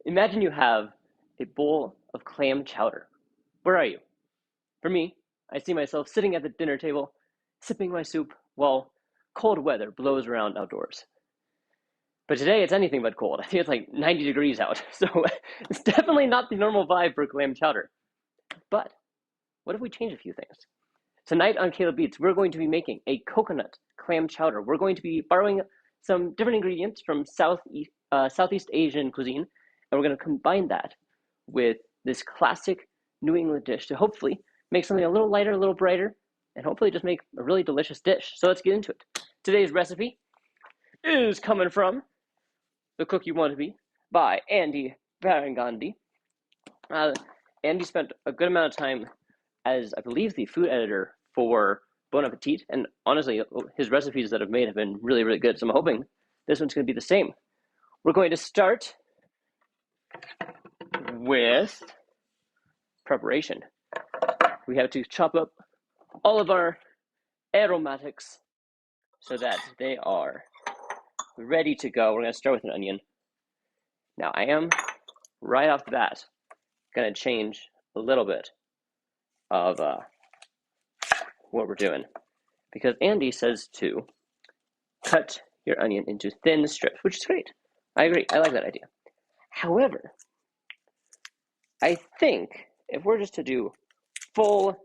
Imagine you have a bowl of clam chowder. Where are you? For me, I see myself sitting at the dinner table, sipping my soup while cold weather blows around outdoors. But today it's anything but cold. I think it's like 90 degrees out, so it's definitely not the normal vibe for clam chowder. But what if we change a few things? Tonight on Caleb Beats, we're going to be making a coconut clam chowder. We're going to be borrowing some different ingredients from Southeast Asian cuisine, and we're going to combine that with this classic New England dish to hopefully make something a little lighter, a little brighter, and hopefully just make a really delicious dish. So let's get into it. Today's recipe is coming from The Cook You Want to Be by Andy Barangandi. Uh, Andy spent a good amount of time as, I believe, the food editor for Bon Appetit, and honestly, his recipes that I've made have been really, really good, so I'm hoping this one's going to be the same. We're going to start with preparation. We have to chop up all of our aromatics so that they are ready to go. We're going to start with an onion. Now, I am, right off the bat, going to change a little bit of what we're doing, because Andy says to cut your onion into thin strips, which is great. I agree. I like that idea. However, I think if we're just to do full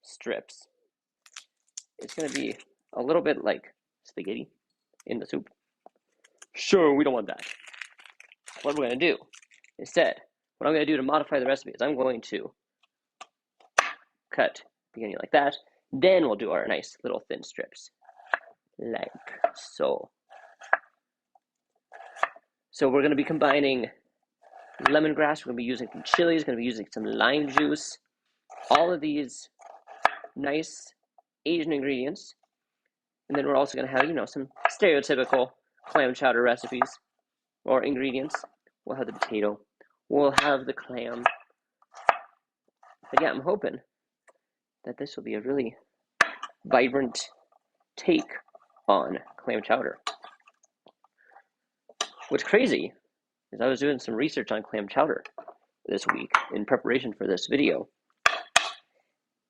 strips, it's going to be a little bit like spaghetti in the soup. Sure, we don't want that. What we're going to do instead, what I'm going to do to modify the recipe is I'm going to cut beginning like that. Then we'll do our nice little thin strips, like so. So we're going to be combining lemongrass. We're going to be using some chilies. Going to be using some lime juice. All of these nice Asian ingredients. And then we're also going to have, some stereotypical clam chowder recipes or ingredients. We'll have the potato. We'll have the clam. But yeah, I'm hoping that this will be a really vibrant take on clam chowder. What's crazy is I was doing some research on clam chowder this week in preparation for this video.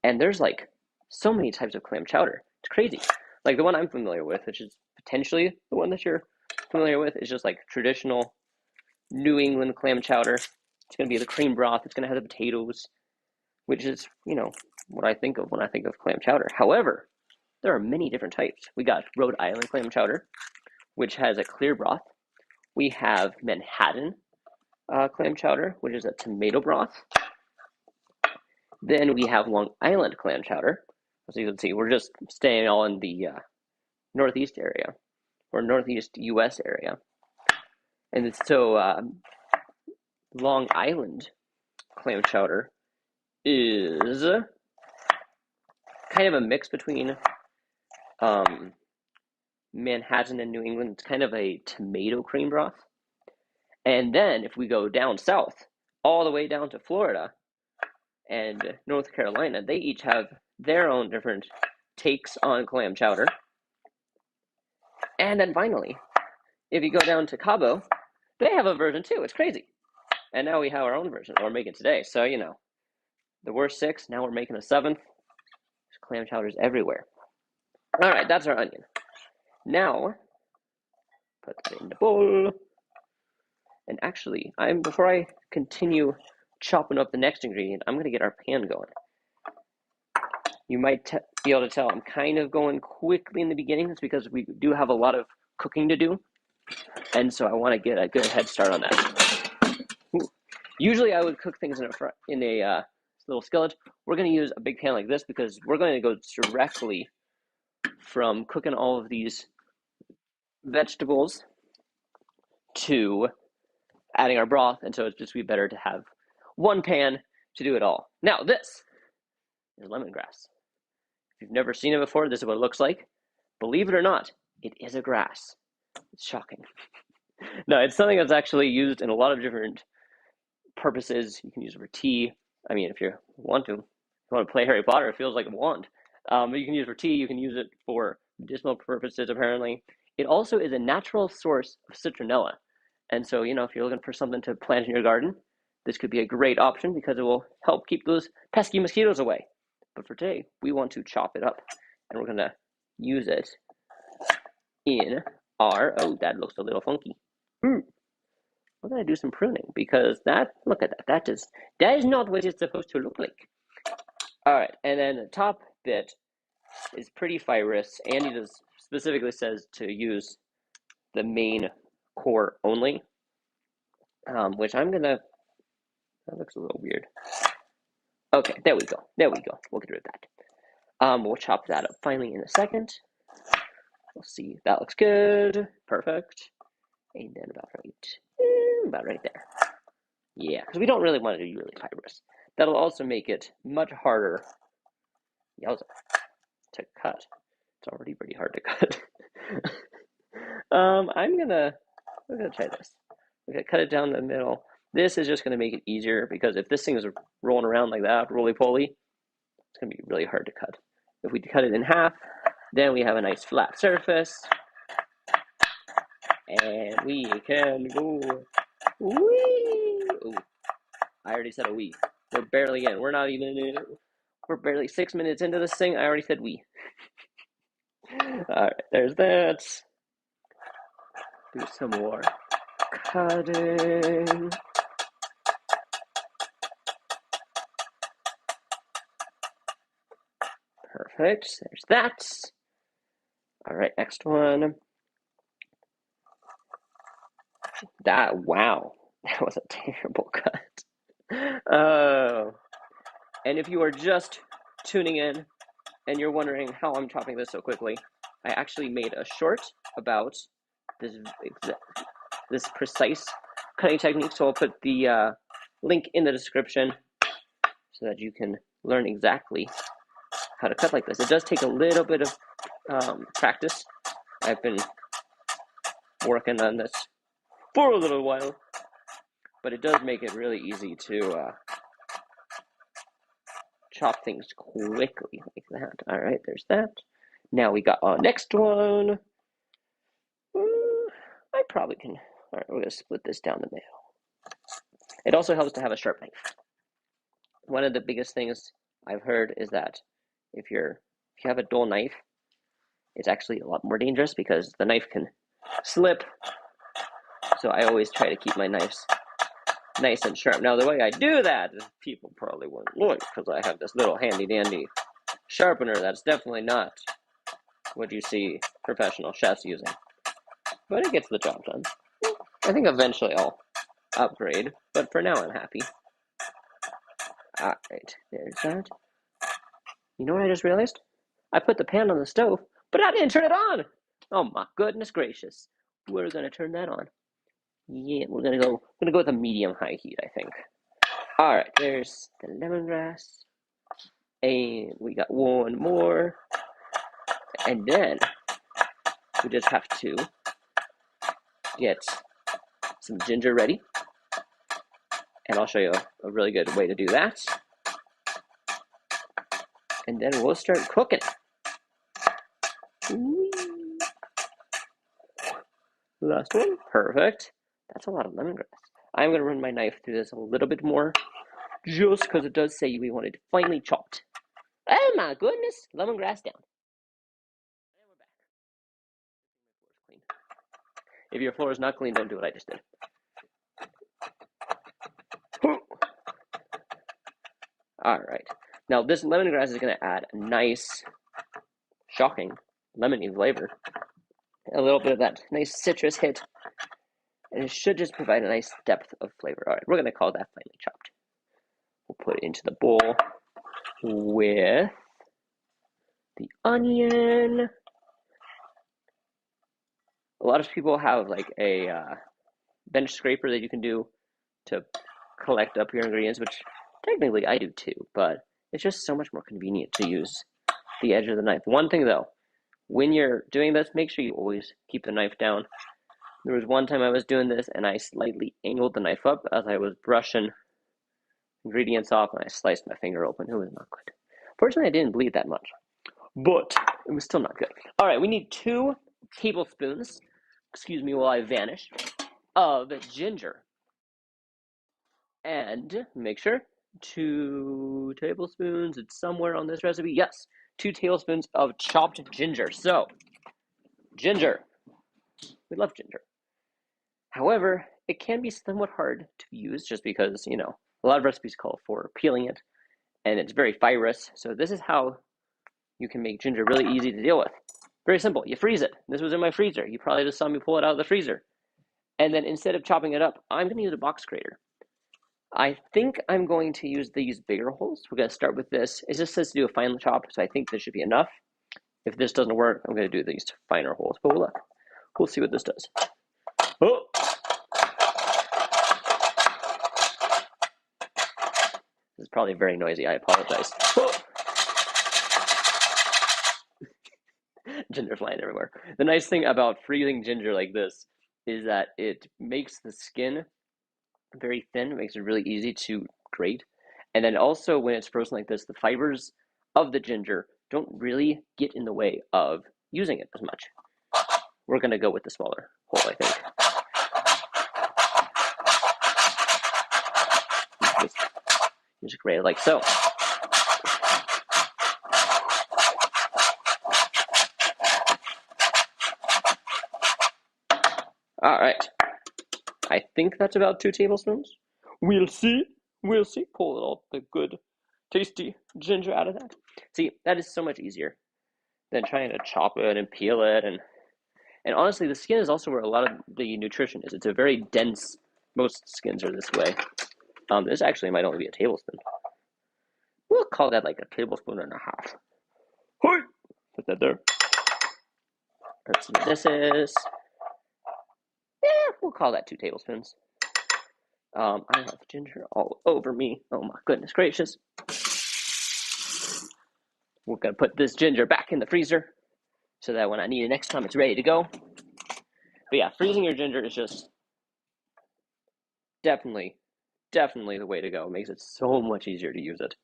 And there's like so many types of clam chowder. It's crazy. Like the one I'm familiar with, which is potentially the one that you're familiar with, is just like traditional New England clam chowder. It's going to be the cream broth. It's going to have the potatoes, which is, what I think of when I think of clam chowder. However, there are many different types. We got Rhode Island clam chowder, which has a clear broth. We have Manhattan clam chowder, which is a tomato broth. Then we have Long Island clam chowder. As you can see, we're just staying all in the Northeast area, or Northeast U.S. area. And so Long Island clam chowder is kind of a mix between Manhattan and New England. It's kind of a tomato cream broth. And then if we go down south, all the way down to Florida and North Carolina, they each have their own different takes on clam chowder. And then finally, if you go down to Cabo, they have a version too. It's crazy. And now we have our own version that we're making today. So, the worst six, now we're making a seventh. There's clam chowders everywhere. All right, that's our onion. Now, put that in the bowl. And actually, before I continue chopping up the next ingredient, I'm going to get our pan going. You might be able to tell I'm kind of going quickly in the beginning. It's because we do have a lot of cooking to do. And so I want to get a good head start on that. Ooh. Usually I would cook things in a little skillet. We're going to use a big pan like this because we're going to go directly from cooking all of these vegetables to adding our broth, and so it's just be better to have one pan to do it all. Now, this is lemongrass. If you've never seen it before, this is what it looks like. Believe it or not, it is a grass. It's shocking. No, it's something that's actually used in a lot of different purposes. You can use it for tea. I mean, if you want to play Harry Potter, it feels like a wand. But you can use it for tea. You can use it for medicinal purposes, apparently. It also is a natural source of citronella. And so, if you're looking for something to plant in your garden, this could be a great option because it will help keep those pesky mosquitoes away. But for today, we want to chop it up, and we're going to use it in our, oh, that looks a little funky. We're going to do some pruning because look at that, that is not what it's supposed to look like. All right, and then the top bit is pretty fibrous. Andy specifically says to use the main core only, which I'm going to, that looks a little weird. Okay, there we go. We'll get rid of that. We'll chop that up finally in a second. We'll see. That looks good. Perfect. And then about right there. Yeah, because we don't really want to do really fibrous. That'll also make it much harder to cut. It's already pretty hard to cut. We're gonna try this. We're gonna cut it down the middle. This is just gonna make it easier because if this thing is rolling around like that, roly-poly, it's gonna be really hard to cut. If we cut it in half, then we have a nice flat surface. And we can go wee. Ooh, I already said a wee. We're barely in. We're barely 6 minutes into this thing. I already said wee. All right, there's that. Do some more cutting. Perfect. There's that. All right, next one. Wow, that was a terrible cut. Oh, and if you are just tuning in and you're wondering how I'm chopping this so quickly, I actually made a short about this precise cutting technique. So I'll put the link in the description so that you can learn exactly how to cut like this. It does take a little bit of practice. I've been working on this for a little while, but it does make it really easy to chop things quickly like that. All right, there's that. Now we got our next one. I probably can. All right, we're going to split this down the middle. It also helps to have a sharp knife. One of the biggest things I've heard is that if you have a dull knife, it's actually a lot more dangerous because the knife can slip. So I always try to keep my knives nice and sharp. Now the way I do that is people probably wouldn't look because I have this little handy dandy sharpener that's definitely not what you see professional chefs using. But it gets the job done. I think eventually I'll upgrade, but for now I'm happy. Alright, there's that. You know what I just realized? I put the pan on the stove, but I didn't turn it on! Oh my goodness gracious. We're gonna turn that on. Yeah, we're gonna go with a medium-high heat, I think. Alright, there's the lemongrass. And we got one more. And then we just have to get some ginger ready. And I'll show you a really good way to do that. And then we'll start cooking. Last one. Perfect. That's a lot of lemongrass. I'm going to run my knife through this a little bit more, just because it does say we want it finely chopped. Oh my goodness. Lemongrass down. And we're back. If your floor is not clean, don't do what I just did. All right. Now this lemongrass is going to add a nice, shocking, lemony flavor. A little bit of that nice citrus hit. And it should just provide a nice depth of flavor. All right, we're going to call that finely chopped. We'll put it into the bowl with the onion. A lot of people have like a bench scraper that you can do to collect up your ingredients, which technically I do too, but it's just so much more convenient to use the edge of the knife. One thing though, when you're doing this, make sure you always keep the knife down. There was one time I was doing this and I slightly angled the knife up as I was brushing ingredients off and I sliced my finger open. It was not good. Fortunately, I didn't bleed that much, but it was still not good. All right, we need 2 tablespoons. Excuse me while I vanish. of ginger. And make sure 2 tablespoons, it's somewhere on this recipe. Yes, 2 tablespoons of chopped ginger. So, ginger. We love ginger. However, it can be somewhat hard to use just because, a lot of recipes call for peeling it and it's very fibrous. So, this is how you can make ginger really easy to deal with. Very simple. You freeze it. This was in my freezer. You probably just saw me pull it out of the freezer. And then instead of chopping it up, I'm going to use a box grater. I think I'm going to use these bigger holes. We're going to start with this. It just says to do a fine chop, so I think this should be enough. If this doesn't work, I'm going to do these finer holes. But we'll see what this does. Oh! This is probably very noisy. I apologize. Oh! Ginger flying everywhere. The nice thing about freezing ginger like this is that it makes the skin very thin. It makes it really easy to grate. And then also when it's frozen like this, the fibers of the ginger don't really get in the way of using it as much. We're going to go with the smaller hole, I think. Just grate it like so. All right. I think that's about 2 tablespoons. We'll see. We'll see. Pull all the good, tasty ginger out of that. See, that is so much easier than trying to chop it and peel it. And honestly, the skin is also where a lot of the nutrition is. It's a very dense, most skins are this way. This actually might only be a tablespoon. We'll call that like a tablespoon and a half. Put that there. Let's see what this is. Yeah, we'll call that 2 tablespoons. I have ginger all over me. Oh my goodness gracious. We're going to put this ginger back in the freezer so that when I need it next time, it's ready to go. But yeah, freezing your ginger is just definitely the way to go. It makes it so much easier to use it.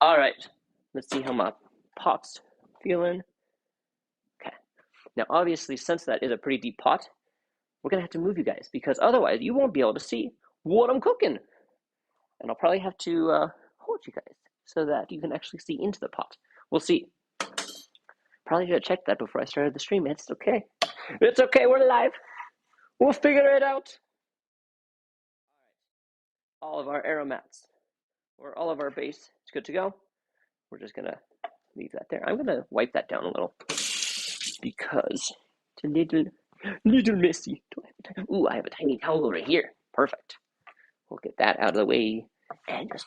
All right, let's see how my pot's feeling. Okay. Now, obviously, since that is a pretty deep pot, we're going to have to move you guys because otherwise you won't be able to see what I'm cooking. And I'll probably have to hold you guys so that you can actually see into the pot. We'll see. Probably should have checked that before I started the stream. It's okay. It's okay. We're live. We'll figure it out. All of our aromats or all of our base is good to go. We're just going to leave that there. I'm going to wipe that down a little because it's a little messy. Ooh, I have a tiny towel over here. Perfect. We'll get that out of the way and just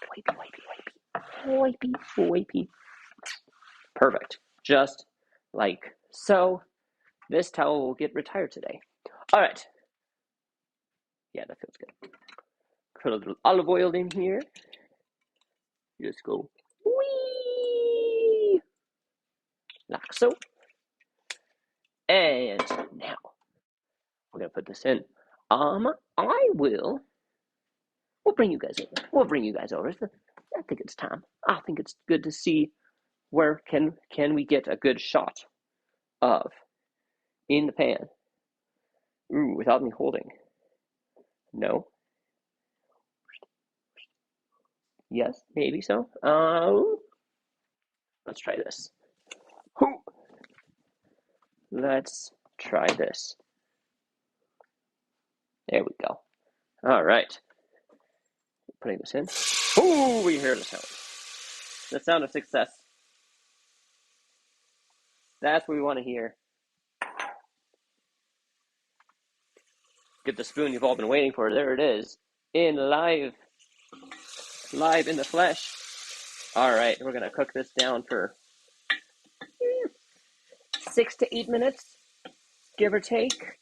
wipey. Perfect. Just like so. This towel will get retired today. All right. Yeah, that feels good. Put a little olive oil in here. Just go wee, like so. And now we're gonna put this in. We'll bring you guys over. I think it's time. I think it's good to see where can we get a good shot of in the pan. Ooh, without me holding. No. Yes, maybe so. Let's try this. Let's try this. There we go. All right. Putting this in. Oh, we hear the sound. The sound of success. That's what we want to hear. Get the spoon you've all been waiting for. There it is. In live in the flesh. All right, we're going to cook this down for 6 to 8 minutes, give or take.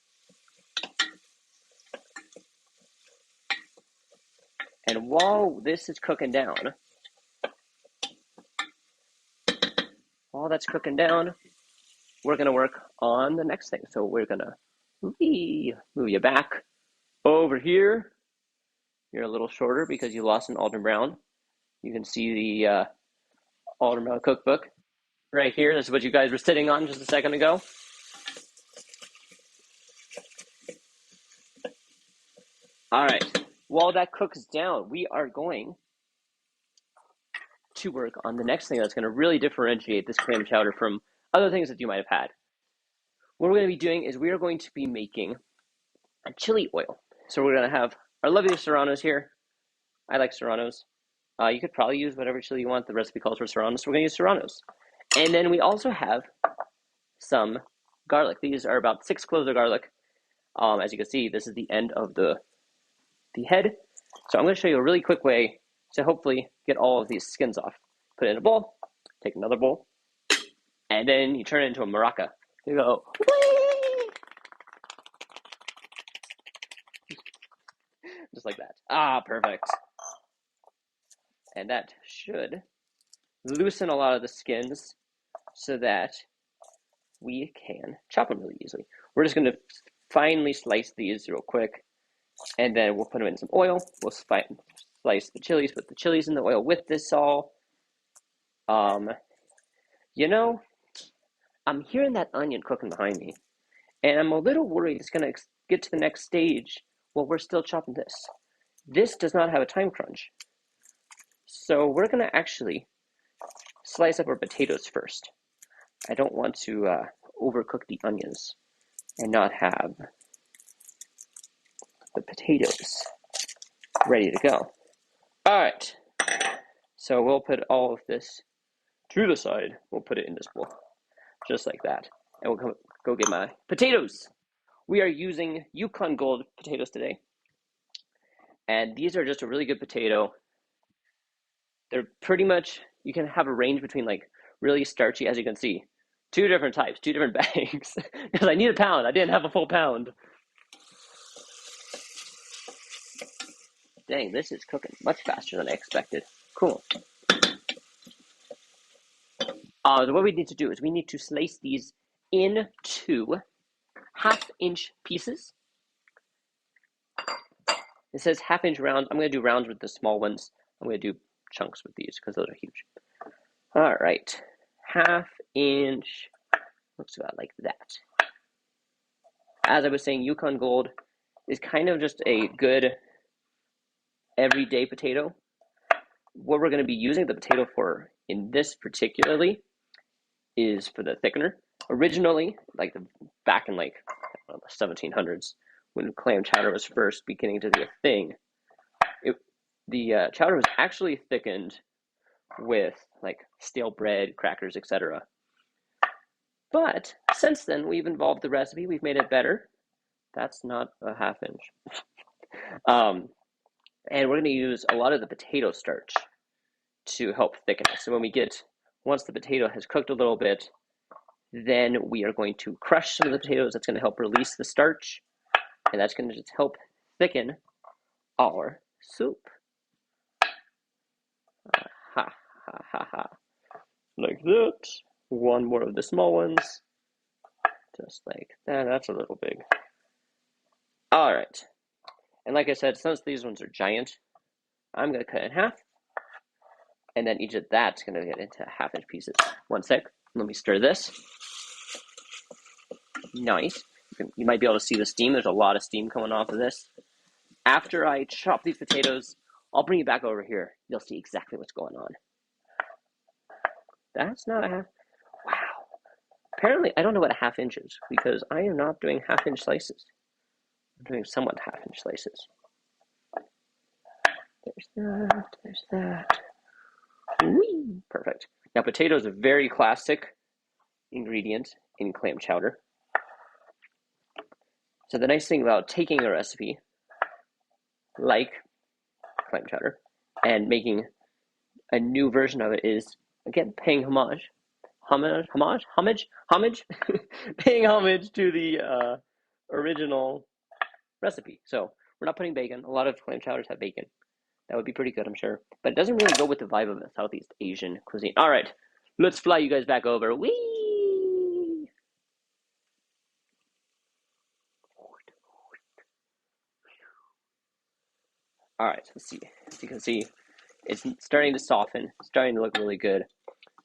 And while this is cooking down, we're going to work on the next thing. So we're going to move you back over here. You're a little shorter because you lost an Alden Brown. You can see the Alden Brown cookbook right here. This is what you guys were sitting on just a second ago. All right. While that cooks down, we are going to work on the next thing that's going to really differentiate this clam chowder from other things that you might have had. What we're going to be doing is we are going to be making a chili oil. So we're going to have our lovely serranos here. I like serranos. You could probably use whatever chili you want. The recipe calls for serranos, so we're going to use serranos. And then we also have some garlic. These are about 6 cloves of garlic. As you can see, this is the end of the head. So I'm going to show you a really quick way to hopefully get all of these skins off. Put it in a bowl, take another bowl, and then you turn it into a maraca. You go, whee! Just like that. Ah, perfect. And that should loosen a lot of the skins so that we can chop them really easily. We're just going to finely slice these real quick, and then we'll put them in some oil. We'll slice the chilies, put the chilies in the oil with this all. You know, I'm hearing that onion cooking behind me, and I'm a little worried it's going to get to the next stage while we're still chopping this. This does not have a time crunch. So we're going to actually slice up our potatoes first. I don't want to overcook the onions and not have the potatoes ready to go. All right, so we'll put all of this to the side. We'll put it in this bowl, just like that. And we'll go get my potatoes. We are using Yukon Gold potatoes today. And these are just a really good potato. They're pretty much, you can have a range between like really starchy, as you can see. 2 different types, 2 different bags. Because I need a pound. I didn't have a full pound. Dang, this is cooking much faster than I expected. Cool. So what we need to do is we need to slice these into 1/2-inch pieces. It says 1/2-inch rounds. I'm going to do rounds with the small ones. I'm going to do chunks with these because those are huge. All right, 1/2-inch. Looks about like that. As I was saying, Yukon Gold is kind of just a good everyday potato. What we're going to be using the potato for in this particularly is for the thickener. Originally, like back in like the 1700s, when clam chowder was first beginning to be a thing, the chowder was actually thickened with like stale bread, crackers, etc. But since then, we've evolved the recipe. We've made it better. That's not a 1/2-inch. And we're going to use a lot of the potato starch to help thicken it. So once the potato has cooked a little bit, then we are going to crush some of the potatoes. That's going to help release the starch, and that's going to just help thicken our soup. Ha, ha, ha, ha. Like that. One more of the small ones. Just like that. That's a little big. All right. And like I said, since these ones are giant, I'm going to cut it in half. And then each of that's going to get into 1/2-inch pieces. One sec. Let me stir this. Nice. You might be able to see the steam. There's a lot of steam coming off of this. After I chop these potatoes, I'll bring you back over here. You'll see exactly what's going on. That's not a half. Wow. Apparently, I don't know what a 1/2-inch is because I am not doing 1/2-inch slices. I'm doing somewhat 1/2-inch slices. There's that. There's that. Whee! Perfect. Now, potato is a very classic ingredient in clam chowder. So the nice thing about taking a recipe like clam chowder and making a new version of it is, again, paying homage, paying homage to the original recipe. So we're not putting bacon. A lot of clam chowders have bacon. That would be pretty good, I'm sure. But it doesn't really go with the vibe of a Southeast Asian cuisine. All right, let's fly you guys back over. Whee! All right, so let's see. As you can see, it's starting to soften, starting to look really good.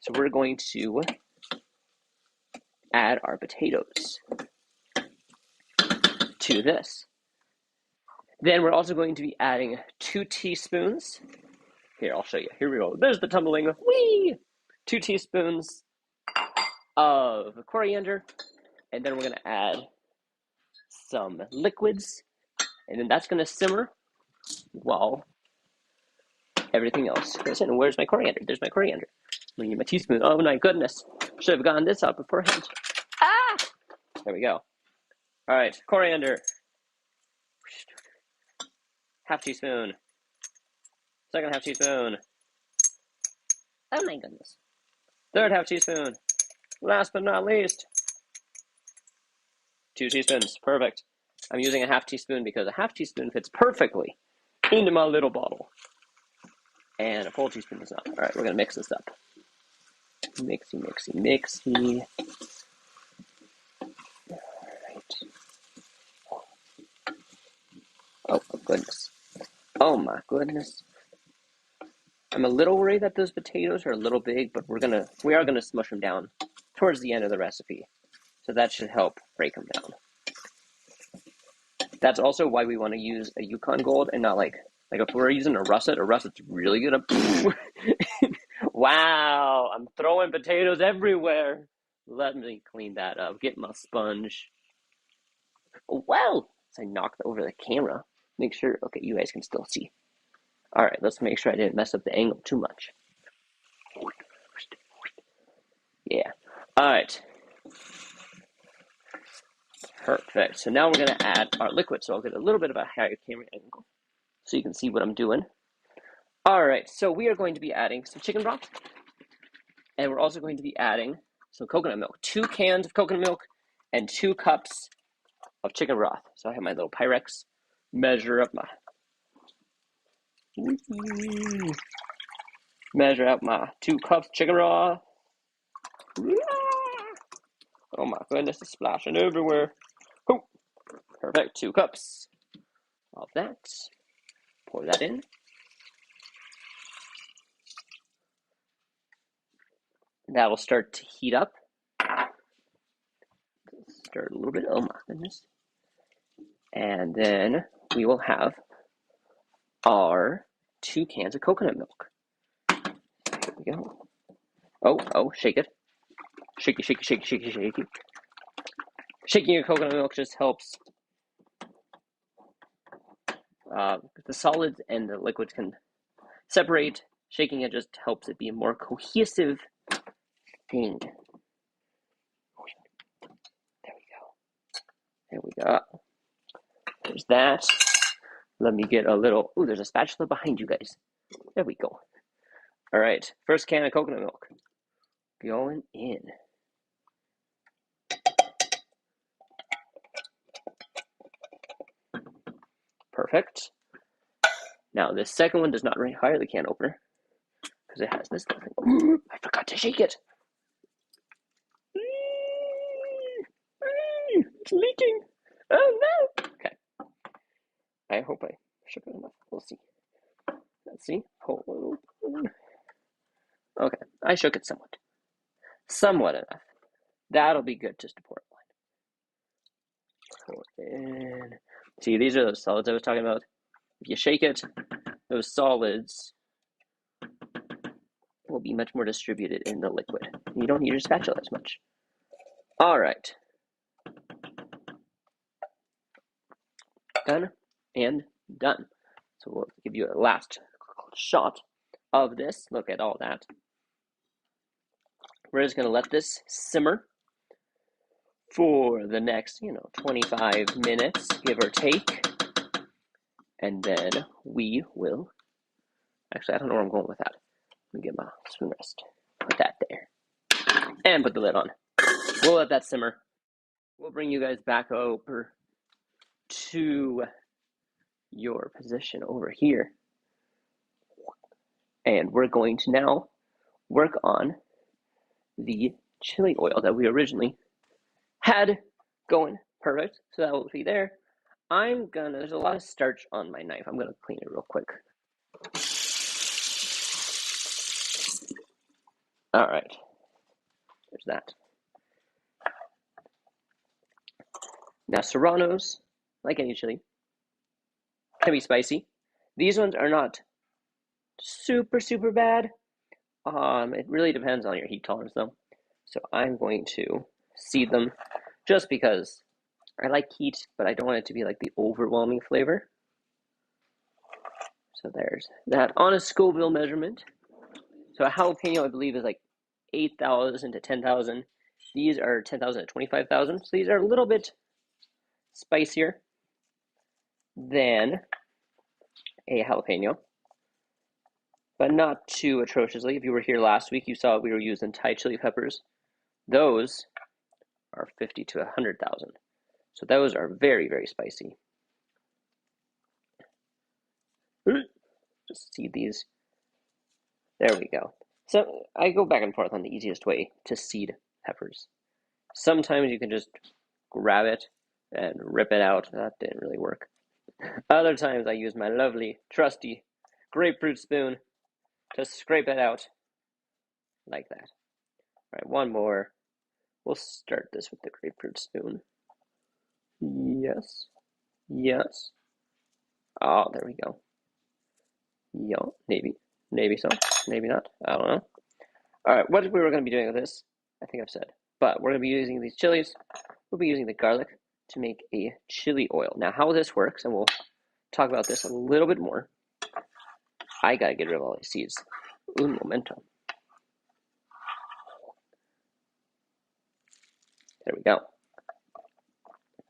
So we're going to add our potatoes to this. Then we're also going to be adding 2 teaspoons. Here, I'll show you. Here we go. There's the tumbling. Whee! 2 teaspoons of coriander. And then we're going to add some liquids. And then that's going to simmer while everything else goes in. Where's my coriander? There's my coriander. I'm going to get my teaspoon. Oh my goodness. Should have gotten this out beforehand. Ah! There we go. All right, coriander. Half teaspoon. Second half teaspoon. Oh my goodness. Third half teaspoon. Last but not least, 2 teaspoons. Perfect. I'm using a half teaspoon because a half teaspoon fits perfectly into my little bottle. And a full teaspoon does not. All right, we're going to mix this up. Mixy, mixy, mixy. All right. Oh, my goodness. Oh, my goodness. I'm a little worried that those potatoes are a little big, but we are gonna smush them down towards the end of the recipe. So that should help break them down. That's also why we want to use a Yukon Gold and not like if we're using a russet's really gonna. Wow, I'm throwing potatoes everywhere. Let me clean that up. Get my sponge. Oh, wow! So I knocked over the camera. Make sure. Okay, you guys can still see. All right, let's make sure I didn't mess up the angle too much. Yeah. All right. Perfect. So now we're going to add our liquid. So I'll get a little bit of a higher camera angle so you can see what I'm doing. All right. So we are going to be adding some chicken broth. And we're also going to be adding some coconut milk. 2 cans of coconut milk and 2 cups of chicken broth. So I have my little Pyrex. Measure up my 2 cups of chicken broth. Oh my goodness, it's splashing everywhere. Oh, perfect. 2 cups of that. Pour that in. That will start to heat up. Start a little bit. Oh my goodness. And then we will have our 2 cans of coconut milk. There we go. Oh, shake it. Shake it, shake it, shake it, shake it, shake it. Shaking your coconut milk just helps the solids and the liquids can separate. Shaking it just helps it be a more cohesive thing. There we go. There's that. Let me get a little. Ooh, there's a spatula behind you guys. There we go. All right, first can of coconut milk going in. Perfect. Now this second one does not require the can opener because it has this thing. Ooh, I forgot to shake it. It's leaking. Oh no. Okay. I hope I shook it enough. We'll see. Let's see. Hold on. Okay, I shook it somewhat. Somewhat enough. That'll be good just to pour it. Pour it in. See, these are those solids I was talking about. If you shake it, those solids will be much more distributed in the liquid. You don't need your spatula as much. All right. Done and done. So we'll give you a last shot of this. Look at all that. We're just going to let this simmer for the next, 25 minutes, give or take. And then we will, actually, I don't know where I'm going with that. Let me get my spoon rest. Put that there. And put the lid on. We'll let that simmer. We'll bring you guys back over to your position over here. And we're going to now work on the chili oil that we originally had going. Perfect. So that will be there. There's a lot of starch on my knife. I'm gonna clean it real quick. All right. There's that. Now, serranos, like any chili, Can be spicy. These ones are not super, super bad. It really depends on your heat tolerance though. So I'm going to seed them just because I like heat, but I don't want it to be like the overwhelming flavor. So there's that on a Scoville measurement. So a jalapeno, I believe, is like 8,000 to 10,000. These are 10,000 to 25,000. So these are a little bit spicier than a jalapeno, but not too atrociously. If you were here last week, you saw we were using Thai chili peppers. Those are 50 to 100,000. So those are very, very spicy. Just seed these. There we go. So I go back and forth on the easiest way to seed peppers. Sometimes you can just grab it and rip it out. That didn't really work. Other times I use my lovely, trusty grapefruit spoon to scrape it out like that. All right, one more. We'll start this with the grapefruit spoon. Yes. Yes. Oh, there we go. Yeah, maybe. Maybe so. Maybe not. I don't know. All right, what we were going to be doing with this, I think I've said. But we're going to be using these chilies. We'll be using the garlic to make a chili oil. Now, how this works, and we'll talk about this a little bit more. I got to get rid of all these seeds. Un momento. There we go.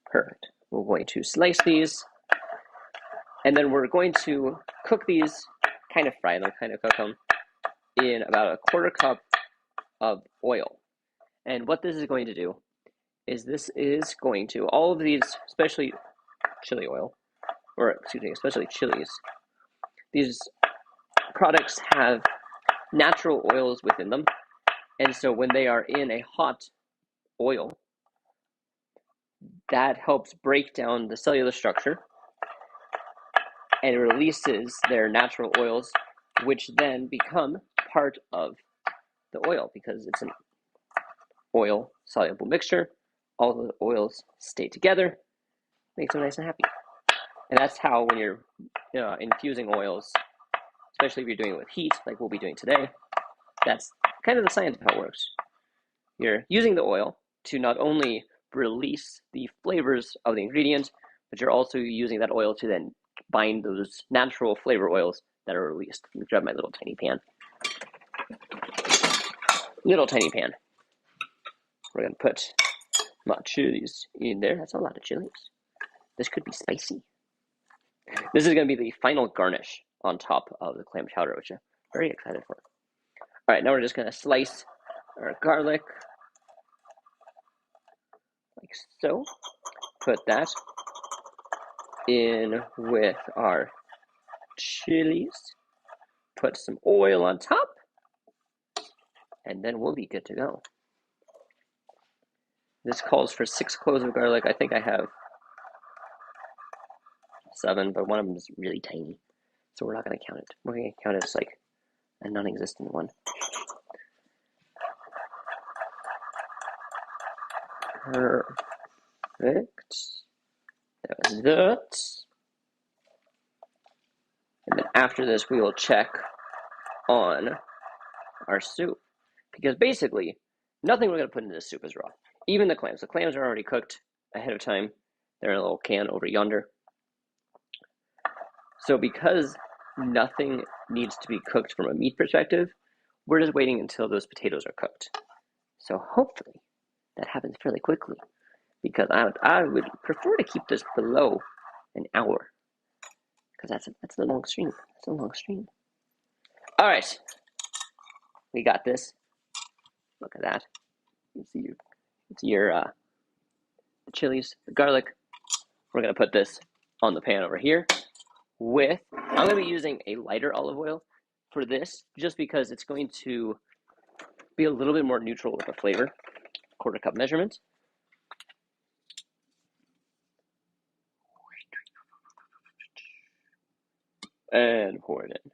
Perfect. We're going to slice these, and then we're going to cook these, kind of fry them, kind of cook them, in about a quarter cup of oil. And what this is going to do is this is going to, all of these, especially chili oil, or excuse me, especially chilies, these products have natural oils within them. And so when they are in a hot oil, that helps break down the cellular structure and releases their natural oils, which then become part of the oil because it's an oil soluble mixture. All the oils stay together, makes them nice and happy. And that's how when you're infusing oils, especially if you're doing it with heat, like we'll be doing today, that's kind of the science of how it works. You're using the oil to not only release the flavors of the ingredient, but you're also using that oil to then bind those natural flavor oils that are released. Let me grab my little tiny pan. Little tiny pan. We're going to put my chilies in there. That's a lot of chilies. This could be spicy. This is going to be the final garnish on top of the clam chowder, which I'm very excited for. All right, now we're just going to slice our garlic like so. Put that in with our chilies. Put some oil on top, and then we'll be good to go. This calls for 6 cloves of garlic. I think I have 7, but one of them is really tiny, so we're not going to count it. We're going to count it as like a non-existent one. Perfect. That was that. And then after this, we will check on our soup. Because basically, nothing we're going to put into this soup is raw. Even the clams. The clams are already cooked ahead of time. They're in a little can over yonder. So because nothing needs to be cooked from a meat perspective, we're just waiting until those potatoes are cooked. So hopefully that happens fairly quickly. Because I would prefer to keep this below an hour. Because that's a long stream. That's a long stream. All right. We got this. Look at that. You see your the chilies, the garlic. We're going to put this on the pan over here with, I'm going to be using a lighter olive oil for this just because it's going to be a little bit more neutral with the flavor. Quarter cup measurement. And pour it in.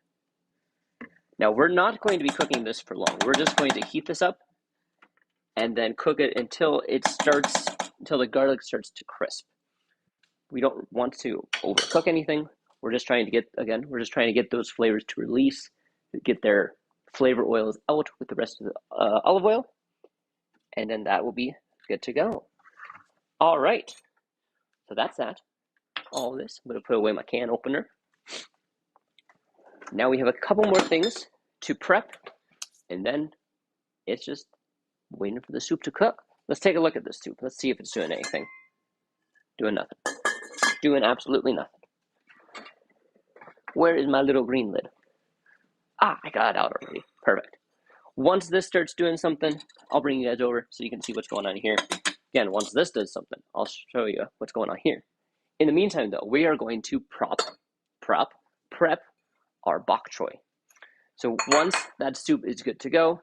Now we're not going to be cooking this for long. We're just going to heat this up and then cook it until the garlic starts to crisp. We don't want to overcook anything. We're just trying to get, again, we're just trying to get those flavors to release, get their flavor oils out with the rest of the olive oil, and then that will be good to go. All right, so that's that. All of this, I'm going to put away my can opener. Now we have a couple more things to prep, and then it's just waiting for the soup to cook. Let's take a look at this soup. Let's see if it's doing anything. Doing nothing. Doing absolutely nothing. Where is my little green lid? Ah, I got it out already. Perfect. Once this starts doing something, I'll bring you guys over so you can see what's going on here. Again, once this does something, I'll show you what's going on here. In the meantime, though, we are going to prep our bok choy. So once that soup is good to go,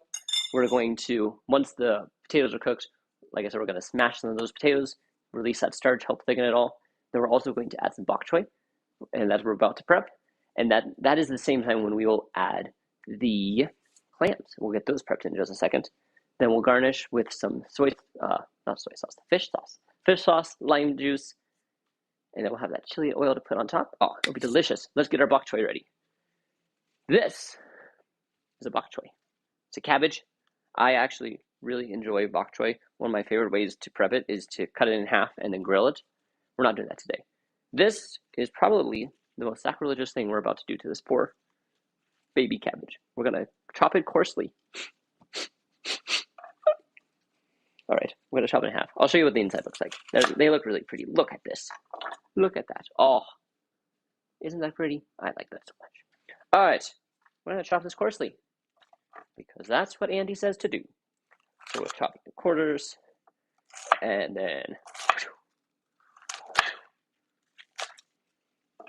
we're going to, once the potatoes are cooked, like I said, we're going to smash some of those potatoes, release that starch, help thicken it all. Then we're also going to add some bok choy, and that's what we're about to prep. And that is the same time when we will add the clams. We'll get those prepped in just a second. Then we'll garnish with some fish sauce, lime juice, and then we'll have that chili oil to put on top. Oh, it'll be delicious. Let's get our bok choy ready. This is a bok choy. It's a cabbage. I actually really enjoy bok choy. One of my favorite ways to prep it is to cut it in half and then grill it. We're not doing that today. This is probably the most sacrilegious thing we're about to do to this poor baby cabbage. We're going to chop it coarsely. All right, we're going to chop it in half. I'll show you what the inside looks like. They look really pretty. Look at this. Look at that. Oh, isn't that pretty? I like that so much. All right, we're going to chop this coarsely because that's what Andy says to do. So we'll chop it in quarters, and then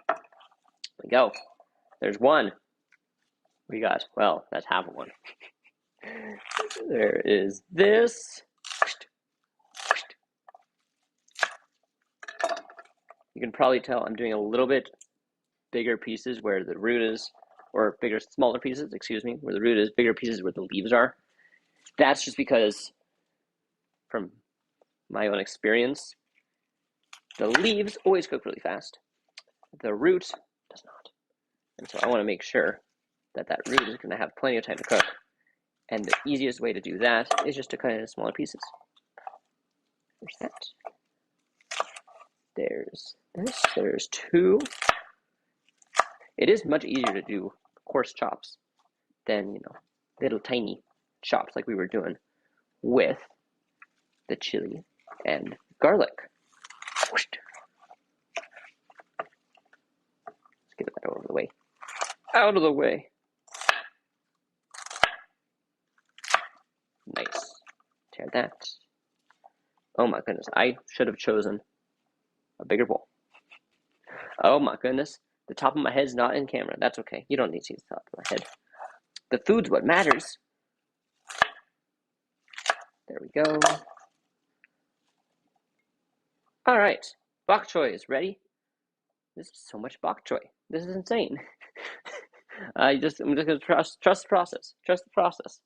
there we go. There's one. We got, well, that's half of one. There is this. You can probably tell I'm doing a little bit bigger pieces where the root is, or smaller pieces, excuse me, where the root is, bigger pieces where the leaves are. That's just because, from my own experience, the leaves always cook really fast. The root does not. And so I want to make sure that that root is going to have plenty of time to cook. And the easiest way to do that is just to cut it into smaller pieces. There's that. There's this. There's two. It is much easier to do coarse chops than, little tiny chops like we were doing with the chili and garlic. Let's get that out of the way. Out of the way. Nice. Tear that. Oh my goodness, I should have chosen a bigger bowl. Oh my goodness, the top of my head's not in camera. That's okay. You don't need to see the top of my head. The food's what matters. There we go. All right, bok choy is ready. This is so much bok choy. This is insane. I'm just gonna trust the process. Trust the process.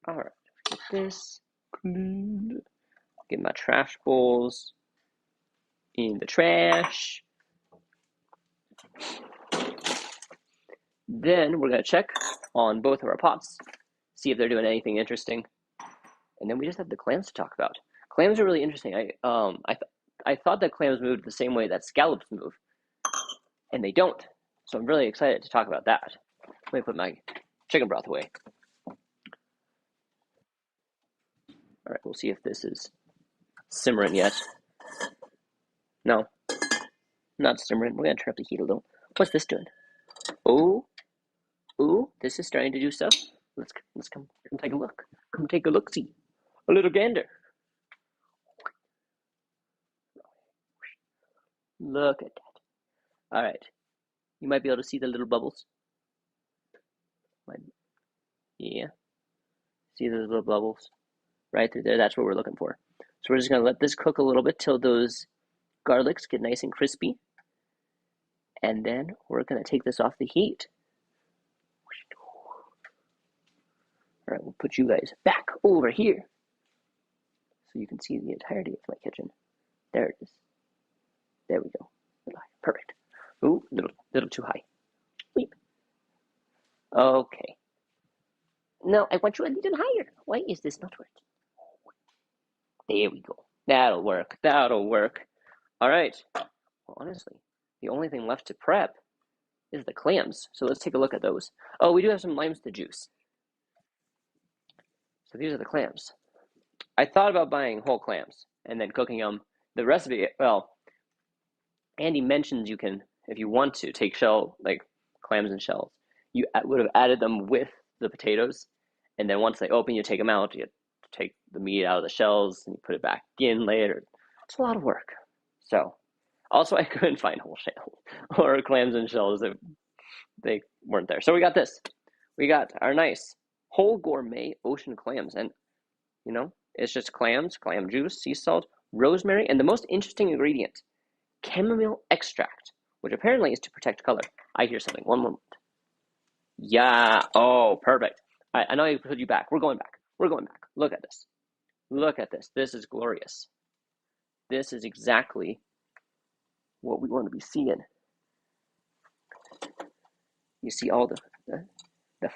All right, get this cleaned. Get my trash bowls in the trash. Then we're gonna check on both of our pots, see if they're doing anything interesting, and then we just have the clams to talk about. Clams are really interesting. I thought that clams moved the same way that scallops move, and they don't. So I'm really excited to talk about that. Let me put my chicken broth away. All right, we'll see if this is simmering yet. No, not simmering. We're gonna turn up the heat a little. What's this doing? Oh, this is starting to do stuff. Let's come take a look. Come take a look, see. A little gander. Look at that. All right, you might be able to see the little bubbles. Yeah, see those little bubbles right through there? That's what we're looking for. So we're just gonna let this cook a little bit till those garlics get nice and crispy. And then we're going to take this off the heat. All right, we'll put you guys back over here so you can see the entirety of my kitchen. There it is. There we go. Perfect. Ooh, little too high. Weep. Okay. No, I want you a little higher. Why is this not working? There we go. That'll work. That'll work. All right. Well, honestly, the only thing left to prep is the clams. So let's take a look at those. Oh, we do have some limes to juice. So these are the clams. I thought about buying whole clams and then cooking them. The recipe, well, Andy mentions you can, if you want to, take like clams and shells. You would have added them with the potatoes, and then once they open, you take them out. You take the meat out of the shells and you put it back in later. It's a lot of work. So, also I couldn't find whole shells or clams and shells. They weren't there. So we got this. We got our nice whole gourmet ocean clams, and it's just clams, clam juice, sea salt, rosemary, and the most interesting ingredient, chamomile extract, which apparently is to protect color. I hear something. One moment. Yeah. Oh, perfect. I know I put you back. We're going back. We're going back. Look at this. Look at this. This is glorious. This is exactly what we want to be seeing. You see all the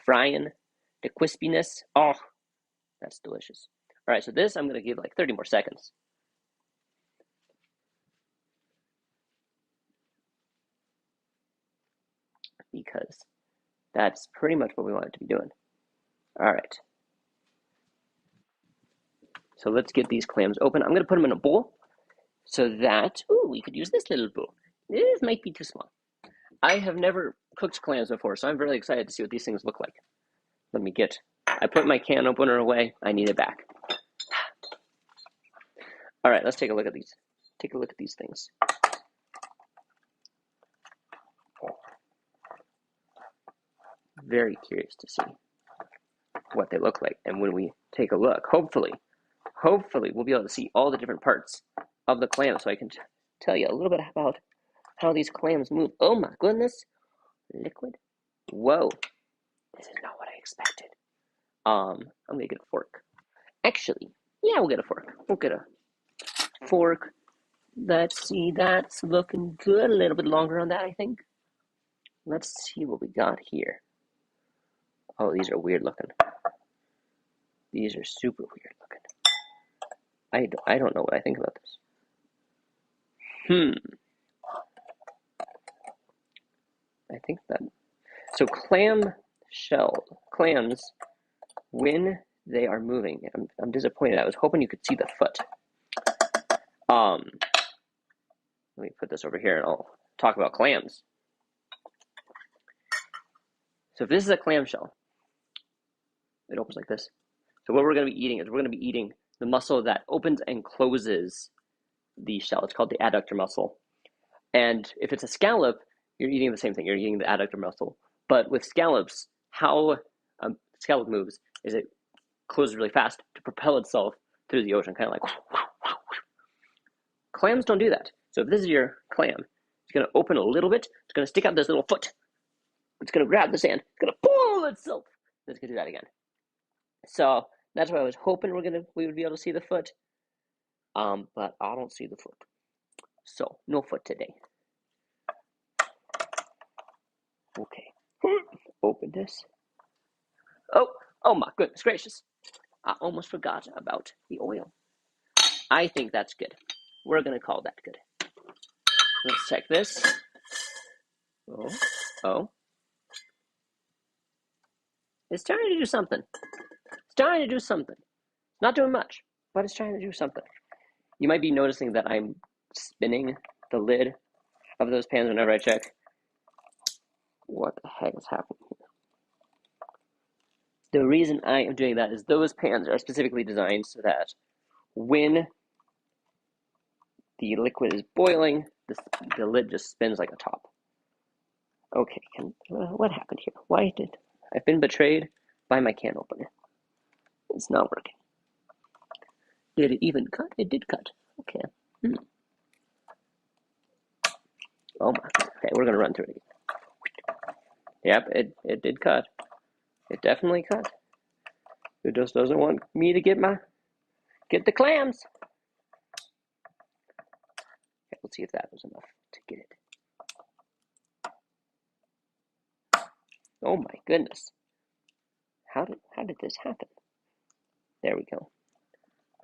frying, the crispiness. Oh, that's delicious. All right, so this I'm going to give like 30 more seconds. Because that's pretty much what we want it to be doing. All right. So let's get these clams open. I'm going to put them in a bowl so that, we could use this little bowl. This might be too small. I have never cooked clams before, so I'm really excited to see what these things look like. I put my can opener away. I need it back. All right, let's take a look at these. Take a look at these things. Very curious to see what they look like. And when we take a look, hopefully we'll be able to see all the different parts of the clam so I can tell you a little bit about how these clams move. Oh my goodness. Liquid. Whoa. This is not what I expected. I'm gonna get a fork. Actually, yeah, we'll get a fork. We'll get a fork. Let's see, that's looking good. A little bit longer on that, I think. Let's see what we got here. Oh, these are weird looking. These are super weird looking. I don't know what I think about this. I think that. So clams, when they are moving, I'm disappointed. I was hoping you could see the foot. Let me put this over here and I'll talk about clams. So if this is a clamshell, it opens like this. So what we're going to be eating is we're going to be eating the muscle that opens and closes the shell. It's called the adductor muscle. And if it's a scallop, you're eating the same thing. You're eating the adductor muscle. But with scallops, how a scallop moves is it closes really fast to propel itself through the ocean, kind of like. Clams don't do that. So if this is your clam, it's going to open a little bit. It's going to stick out this little foot. It's going to grab the sand. It's going to pull itself. It's going to do that again. So that's why I was hoping we would be able to see the foot. But I don't see the foot. So no foot today. Okay. Open this. Oh my goodness gracious. I almost forgot about the oil. I think that's good. We're going to call that good. Let's check this. Oh. It's trying to do something. Not doing much, but it's trying to do something. You might be noticing that I'm spinning the lid of those pans whenever I check. What the heck is happening here? The reason I am doing that is those pans are specifically designed so that when the liquid is boiling, the lid just spins like a top. Okay, what happened here? I've been betrayed by my can opener? It's not working. Did it even cut? It did cut. Okay. Oh my. Okay, we're gonna run through it again. Yep, it did cut. It definitely cut. It just doesn't want me to get the clams. Okay, let's see if that was enough to get it. Oh my goodness. How did this happen? There we go.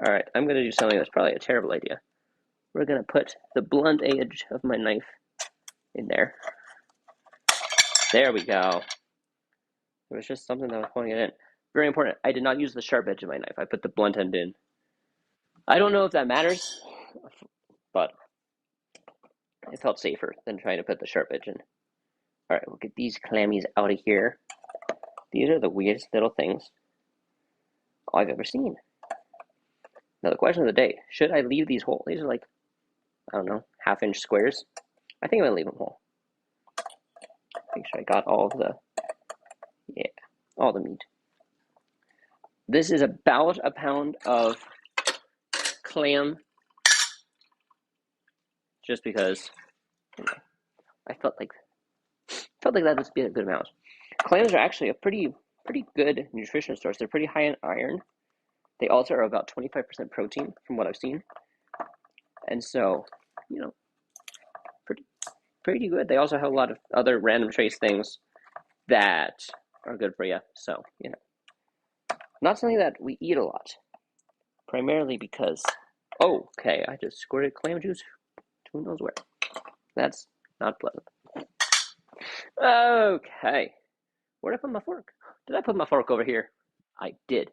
All right, I'm going to do something that's probably a terrible idea. We're going to put the blunt edge of my knife in there. There we go. It was just something that was pulling it in. Very important. I did not use the sharp edge of my knife. I put the blunt end in. I don't know if that matters, but it felt safer than trying to put the sharp edge in. All right, we'll get these clammies out of here. These are the weirdest little things I've ever seen. Now, the question of the day, should I leave these whole? These are like, I don't know, half-inch squares. I think I'm going to leave them whole. Make sure I got all of the, yeah, all the meat. This is about a pound of clam, just because I felt like that would be a good amount. Clams are actually a pretty good nutrition source. They're pretty high in iron. They also are about 25% protein from what I've seen. And so, pretty good. They also have a lot of other random trace things that are good for you. So, not something that we eat a lot. Primarily because, okay, I just squirted clam juice. Who knows where? That's not pleasant. Okay. Where did I put my fork? Did I put my fork over here? I did.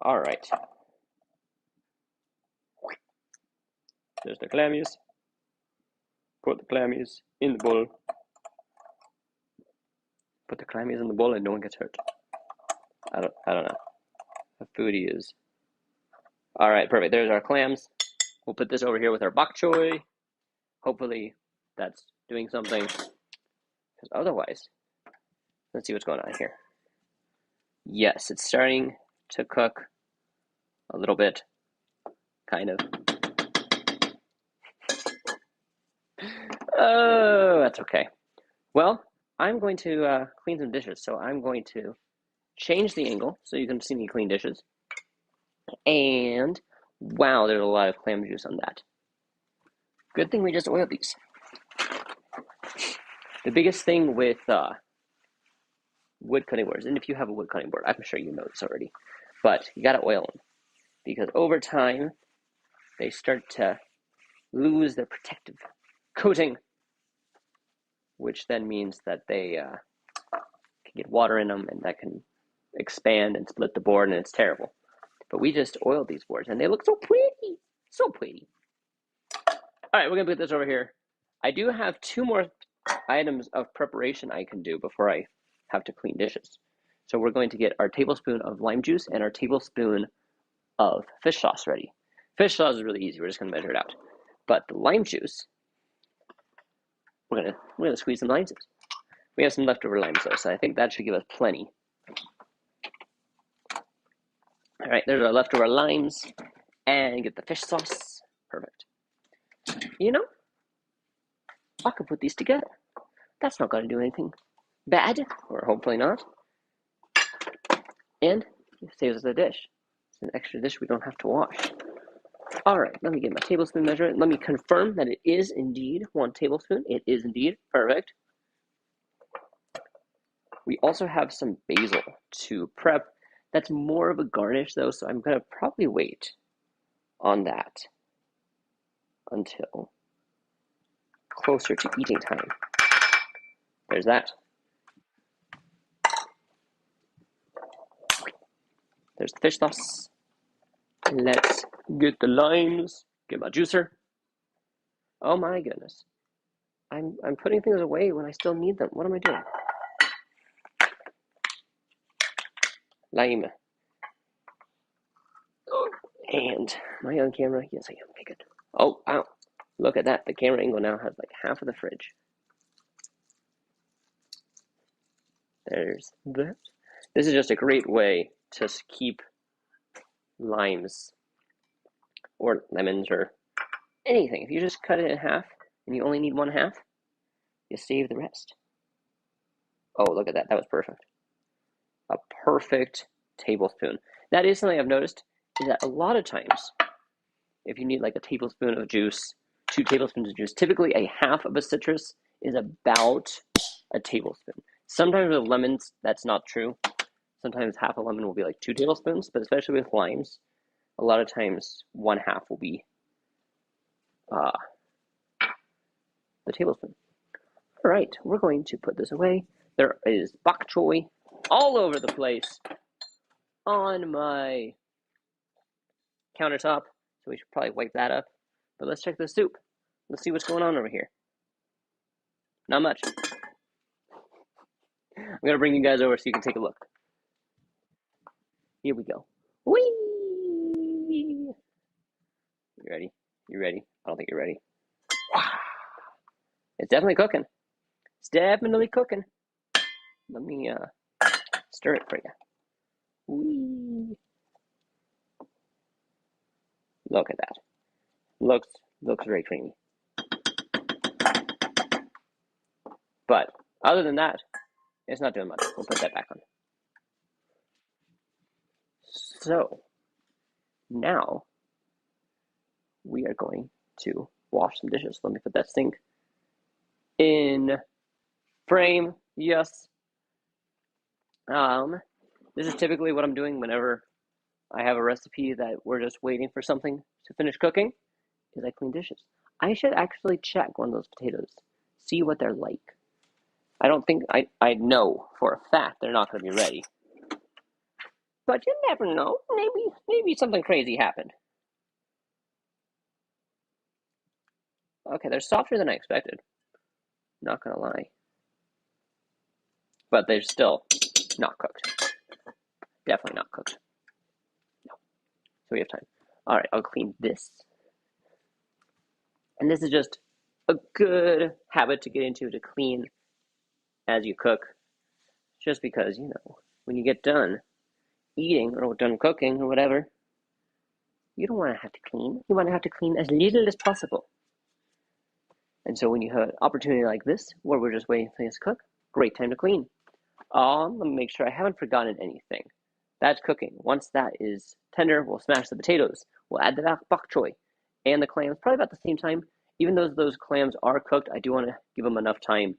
All right. There's the clammies. Put the clammies in the bowl. Put the clammies in the bowl and no one gets hurt. I don't know. A foodie is. All right, perfect. There's our clams. We'll put this over here with our bok choy. Hopefully that's doing something. Because otherwise, let's see what's going on here. Yes, it's starting to cook a little bit. Kind of. Oh, that's okay. Well, I'm going to clean some dishes. So I'm going to change the angle so you can see me clean dishes. And wow, there's a lot of clam juice on that. Good thing we just oiled these. The biggest thing with wood cutting boards, and if you have a wood cutting board, I'm sure you know this already, but you got to oil them because over time they start to lose their protective coating, which then means that they can get water in them and that can expand and split the board, and it's terrible. But we just oiled these boards and they look so pretty, so pretty. All right, we're gonna put this over here. I do have 2 more items of preparation I can do before I have to clean dishes. So we're going to get our tablespoon of lime juice and our tablespoon of fish sauce ready. Fish sauce is really easy. We're just going to measure it out. But the lime juice, we're gonna squeeze some limes. We have some leftover limes though, so I think that should give us plenty. All right, there's our leftover limes, and get the fish sauce. Perfect. I could put these together. That's not going to do anything bad, or hopefully not. And it saves us a dish. It's an extra dish we don't have to wash. All right, let me get my tablespoon measurement. Let me confirm that it is indeed 1 tablespoon. It is indeed perfect. We also have some basil to prep. That's more of a garnish though, so I'm going to probably wait on that until closer to eating time. There's that. There's the fish sauce. Let's get the limes. Get my juicer. Oh my goodness. I'm putting things away when I still need them. What am I doing? Lime. And am I on camera? Yes, I am. Okay, good. Oh, wow. Look at that. The camera angle now has like half of the fridge. There's that. This is just a great way to keep limes or lemons or anything. If you just cut it in half and you only need 1/2, you save the rest. Oh, look at that. That was perfect. A perfect tablespoon. That is something I've noticed, is that a lot of times, if you need like a tablespoon of juice, 2 tablespoons of juice, typically a half of a citrus is about a tablespoon. Sometimes with lemons, that's not true. Sometimes half a lemon will be like 2 tablespoons, but especially with limes, a lot of times 1/2 will be uh, the tablespoon. All right, we're going to put this away. There is bok choy all over the place on my countertop, so we should probably wipe that up. But let's check the soup. Let's see what's going on over here. Not much. I'm going to bring you guys over so you can take a look. Here we go. Whee! You ready? You ready? I don't think you're ready. It's definitely cooking. It's definitely cooking. Let me stir it for you. Whee! Look at that. Looks very creamy. But other than that, it's not doing much. We'll put that back on. So now we are going to wash some dishes. Let me put that sink in frame. Yes. This is typically what I'm doing whenever I have a recipe that we're just waiting for something to finish cooking, is I clean dishes. I should actually check one of those potatoes, see what they're like. I don't think I know for a fact they're not going to be ready. But you never know. Maybe something crazy happened. Okay, they're softer than I expected. Not gonna lie. But they're still not cooked. Definitely not cooked. No. So we have time. Alright, I'll clean this. And this is just a good habit to get into, to clean as you cook. Just because, when you get done eating or done cooking or whatever, you don't want to have to clean. You want to have to clean as little as possible. And so when you have an opportunity like this, where we're just waiting for things to cook, great time to clean. Let me make sure I haven't forgotten anything. That's cooking. Once that is tender, we'll smash the potatoes. We'll add the bok choy and the clams, probably about the same time. Even though those clams are cooked, I do want to give them enough time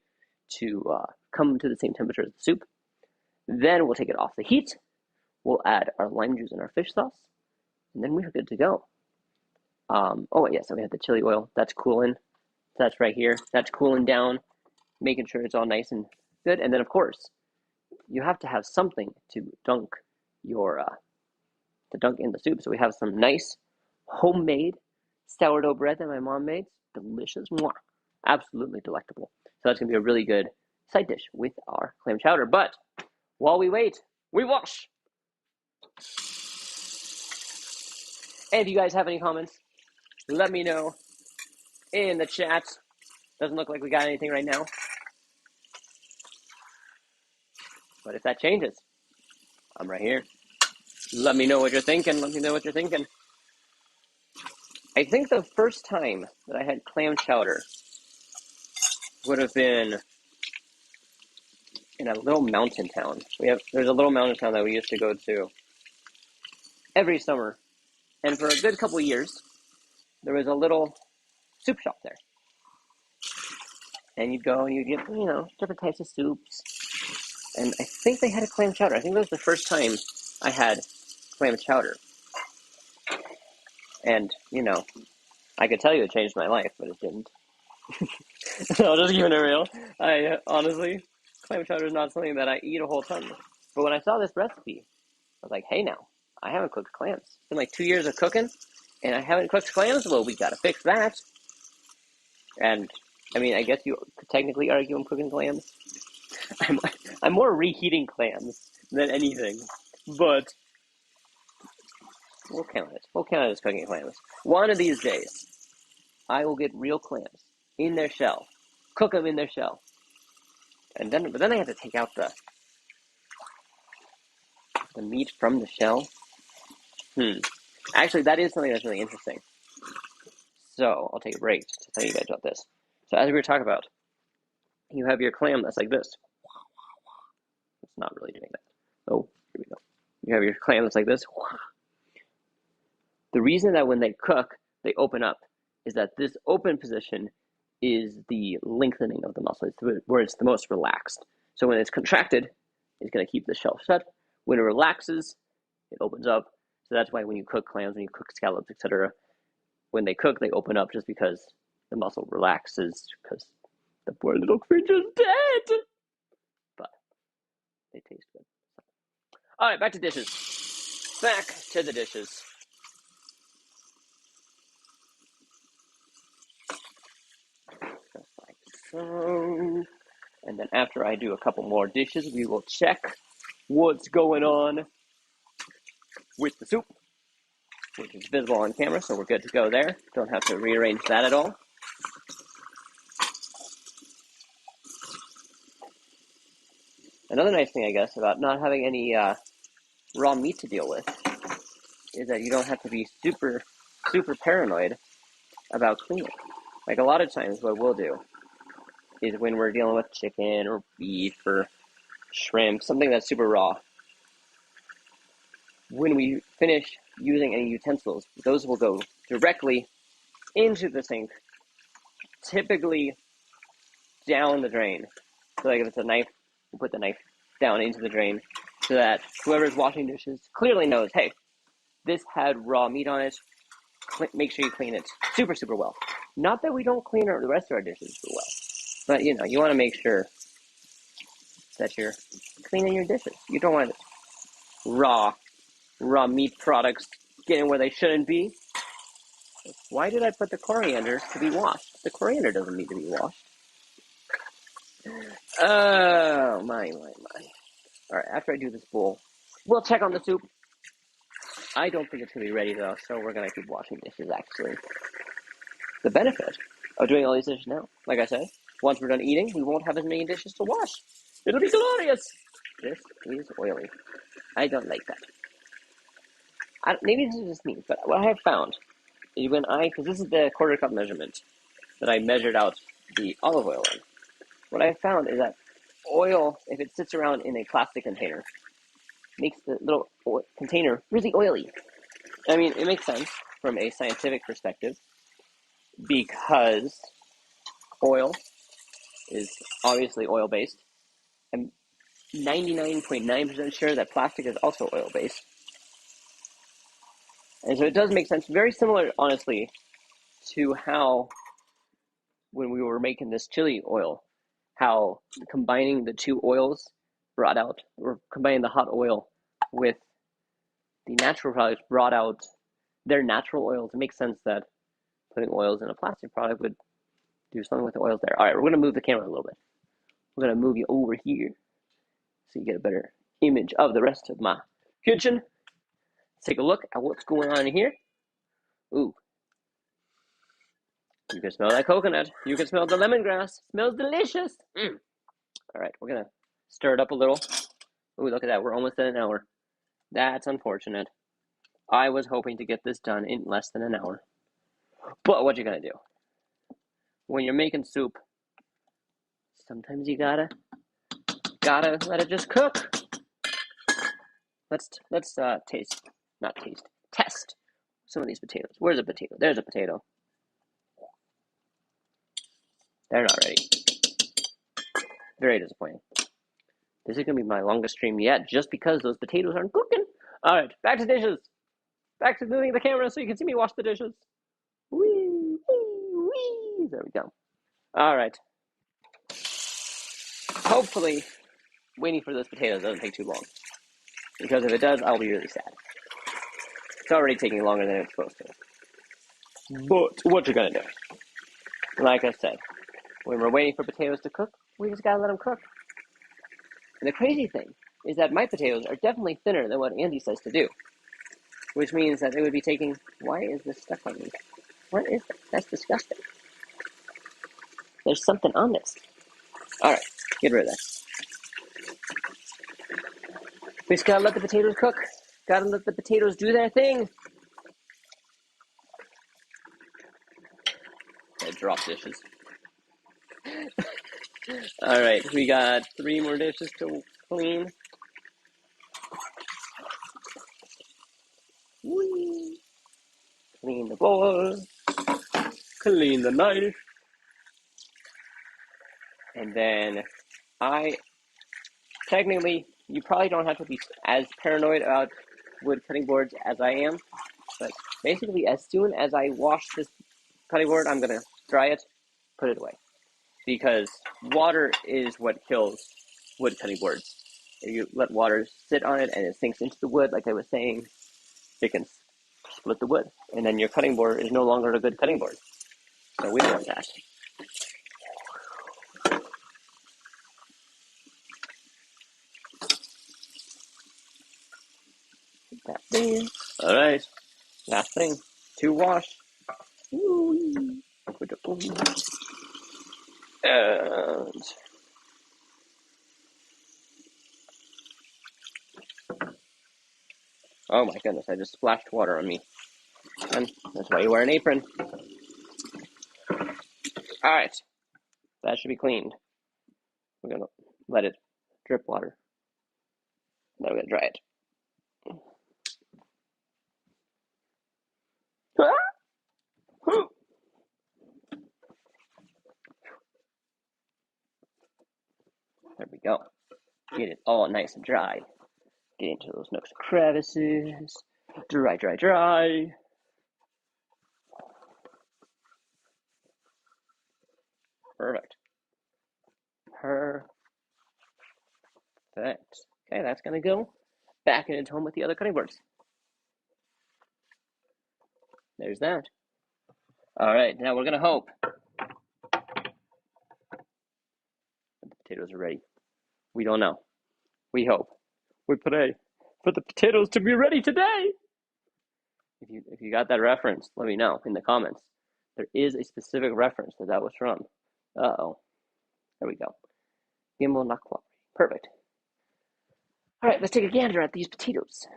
to come to the same temperature as the soup. Then we'll take it off the heat. We'll add our lime juice and our fish sauce, and then we're good to go. Oh, yeah, so we have the chili oil. That's cooling. That's right here. That's cooling down, making sure it's all nice and good. And then, of course, you have to have something to dunk in the soup. So we have some nice homemade sourdough bread that my mom made. Delicious. Mwah. Absolutely delectable. So that's going to be a really good side dish with our clam chowder. But while we wait, we wash. And if you guys have any comments, let me know in the chat. Doesn't look like we got anything right now. But if that changes, I'm right here. Let me know what you're thinking. Let me know what you're thinking. I think the first time that I had clam chowder would have been in a little mountain town. There's a little mountain town that we used to go to every summer. And for a good couple of years, there was a little soup shop there. And you'd go and you'd get, different types of soups. And I think they had a clam chowder. I think that was the first time I had clam chowder. And, I could tell you it changed my life, but it didn't. So I'll just keep it real. Honestly, clam chowder is not something that I eat a whole ton. But when I saw this recipe, I was like, hey now, I haven't cooked clams. It's been like 2 years of cooking, and I haven't cooked clams? Well, we gotta fix that. And, I guess you could technically argue I'm cooking clams. I'm more reheating clams than anything. But we'll count it. We'll count it as cooking clams. One of these days, I will get real clams in their shell, cook them in their shell, but then I have to take out the meat from the shell. Actually, that is something that's really interesting. So I'll take a break to tell you guys about this. So as we were talking about, you have your clam that's like this. It's not really doing that. Oh, here we go. You have your clam that's like this. The reason that when they cook, they open up is that this open position is the lengthening of the muscle. It's where it's the most relaxed. So when it's contracted, it's going to keep the shell shut. When it relaxes, it opens up. So that's why when you cook clams, when you cook scallops, etc., when they cook, they open up just because the muscle relaxes, because the poor little creature's dead. But they taste good. All right, back to dishes. Back to the dishes. Just like so. And then after I do a couple more dishes, we will check what's going on with the soup, which is visible on camera, so we're good to go there. Don't have to rearrange that at all. Another nice thing, I guess, about not having any raw meat to deal with is that you don't have to be super paranoid about cleaning. Like a lot of times what we'll do is when we're dealing with chicken or beef or shrimp, something that's super raw, when we finish using any utensils, those will go directly into the sink, typically down the drain. So like if it's a knife, we'll put the knife down into the drain so that whoever's washing dishes clearly knows, hey, this had raw meat on it. Make sure you clean it super well. Not that we don't clean the rest of our dishes super well, but you want to make sure that you're cleaning your dishes. You don't want raw meat products getting where they shouldn't be. Why did I put the coriander to be washed? The coriander doesn't need to be washed. Oh, my. All right, after I do this bowl, we'll check on the soup. I don't think it's going to be ready, though, so we're going to keep washing dishes, actually. The benefit of doing all these dishes now, like I said, once we're done eating, we won't have as many dishes to wash. It'll be glorious. This is oily. I don't like that. Maybe this is just me, but what I have found is because this is the quarter cup measurement that I measured out the olive oil in. What I found is that oil, if it sits around in a plastic container, makes the little container really oily. I mean, it makes sense from a scientific perspective because oil is obviously oil-based. I'm 99.9% sure that plastic is also oil-based. And so it does make sense. Very similar, honestly, to how when we were making this chili oil, how combining the two oils combining the hot oil with the natural products brought out their natural oils. It makes sense that putting oils in a plastic product would do something with the oils there. All right, we're going to move the camera a little bit. We're going to move you over here so you get a better image of the rest of my kitchen. Let's take a look at what's going on here. Ooh. You can smell that coconut. You can smell the lemongrass. It smells delicious. All right, we're going to stir it up a little. Ooh, look at that. We're almost at an hour. That's unfortunate. I was hoping to get this done in less than an hour. But what you gonna do? When you're making soup, sometimes you gotta let it just cook. Let's test some of these potatoes. Where's a potato? There's a potato. They're not ready. Very disappointing. This is gonna be my longest stream yet, just because those potatoes aren't cooking. All right, back to dishes. Back to moving the camera so you can see me wash the dishes. Wee, wee, wee. There we go. All right. Hopefully, waiting for those potatoes doesn't take too long. Because if it does, I'll be really sad. It's already taking longer than it's supposed to. But what you gonna do? Like I said, when we're waiting for potatoes to cook, we just gotta let them cook. And the crazy thing is that my potatoes are definitely thinner than what Andy says to do. Which means that it would be taking... Why is this stuck on me? What is that? That's disgusting. There's something on this. Alright, get rid of that. We just gotta let the potatoes cook. Gotta let the potatoes do their thing. I drop dishes. Alright, we got 3 more dishes to clean. Whee! Clean the bowl. Clean the knife. And then technically, you probably don't have to be as paranoid about wood cutting boards as I am, but basically as soon as I wash this cutting board, I'm gonna dry it, put it away. Because water is what kills wood cutting boards. If you let water sit on it and it sinks into the wood, like I was saying, it can split the wood. And then your cutting board is no longer a good cutting board. So we don't want that. That thing. Alright. Last thing. To wash. And oh my goodness, I just splashed water on me. And that's why you wear an apron. Alright. That should be cleaned. We're gonna let it drip water. Now we're gonna dry it. There we go. Get it all nice and dry. Get into those nooks and crevices. Dry, dry, dry. Perfect. Perfect. Okay, that's gonna go back in its home with the other cutting boards. There's that. All right, now we're gonna hope that the potatoes are ready. We don't know. We hope. We pray for the potatoes to be ready today. If you got that reference, let me know in the comments. There is a specific reference that was from. Uh-oh. There we go. Gimbal not cooperating. Perfect. All right, let's take a gander at these potatoes.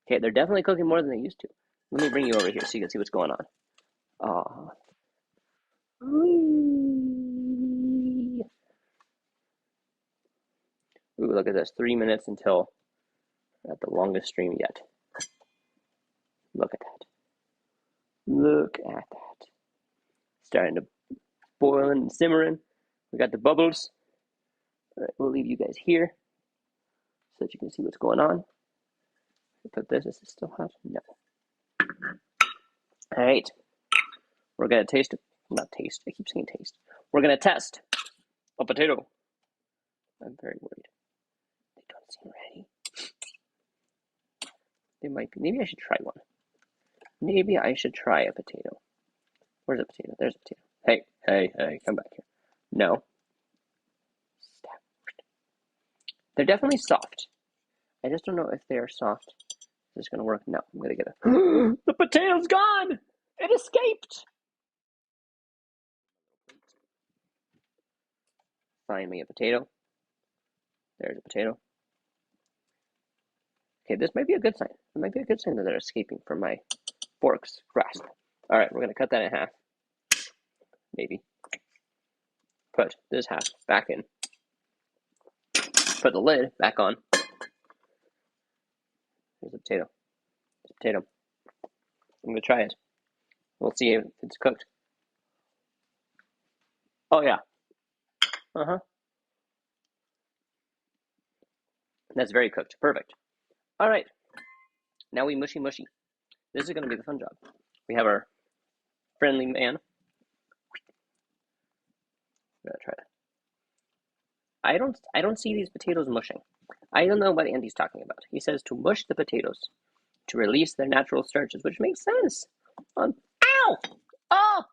Okay, they're definitely cooking more than they used to. Let me bring you over here so you can see what's going on. Oh. Ooh, look at this. 3 minutes until at the longest stream yet. Look at that. Look at that. Starting to boil and simmering. We got the bubbles. All right, we'll leave you guys here so that you can see what's going on. Put this. Is it still hot? No. All right. We're going to taste it. Not taste. I keep saying taste. We're going to test a potato. I'm very worried. They don't seem ready. They might be. Maybe I should try one. Maybe I should try a potato. Where's a potato? There's a potato. Hey, hey, hey, come back here. No. They're definitely soft. I just don't know if they are soft. Is this going to work? No, I'm going to get a... The potato's gone! It escaped! Find me a potato. There's a potato. Okay, this might be a good sign. It might be a good sign that they're escaping from my fork's grasp. All right, we're going to cut that in half. Maybe. Put this half back in. Put the lid back on. Here's a potato. There's a potato. I'm going to try it. We'll see if it's cooked. Oh, yeah. Uh-huh. That's very cooked. Perfect. All right. Now we mushy. This is going to be the fun job. We have our friendly man. I'm going to try it. I don't see these potatoes mushing. I don't know what Andy's talking about. He says to mush the potatoes to release their natural starches, which makes sense. Ow! Oh!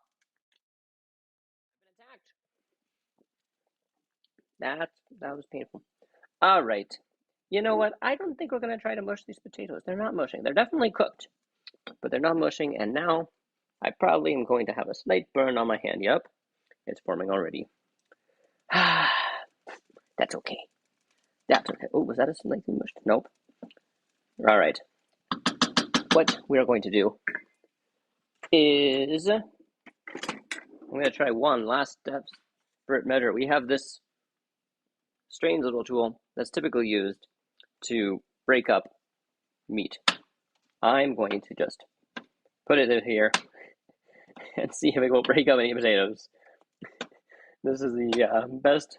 I've been attacked. That was painful. All right. You know what? I don't think we're going to try to mush these potatoes. They're not mushing. They're definitely cooked, but they're not mushing. And now I probably am going to have a slight burn on my hand. Yep. It's forming already. That's okay. That's okay. Oh, was that a slightly mushed? Nope. All right. What we are going to do is I'm going to try one last desperate measure. We have this strange little tool that's typically used to break up meat. I'm going to just put it in here and see if it will break up any potatoes. This is the best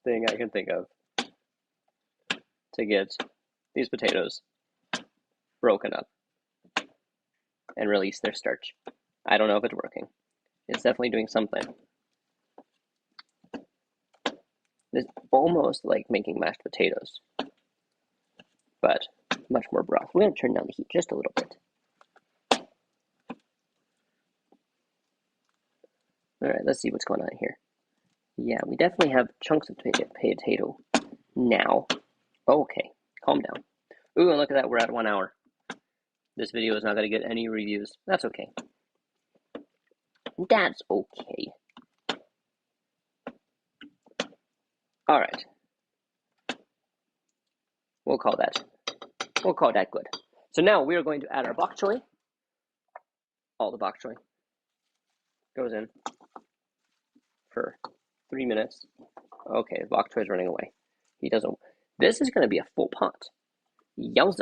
thing I can think of to get these potatoes broken up and release their starch. I don't know if it's working. It's definitely doing something. It's almost like making mashed potatoes, but much more broth. We're going to turn down the heat just a little bit. All right, let's see what's going on here. Yeah, we definitely have chunks of potato now. Okay, calm down. Ooh, and look at that, we're at 1 hour. This video is not going to get any reviews. That's okay. That's okay. All right. We'll call that good. So now we are going to add our bok choy. All the bok choy goes in for 3 minutes. Okay, the bok choy is running away. He doesn't. This is going to be a full pot. Yowza.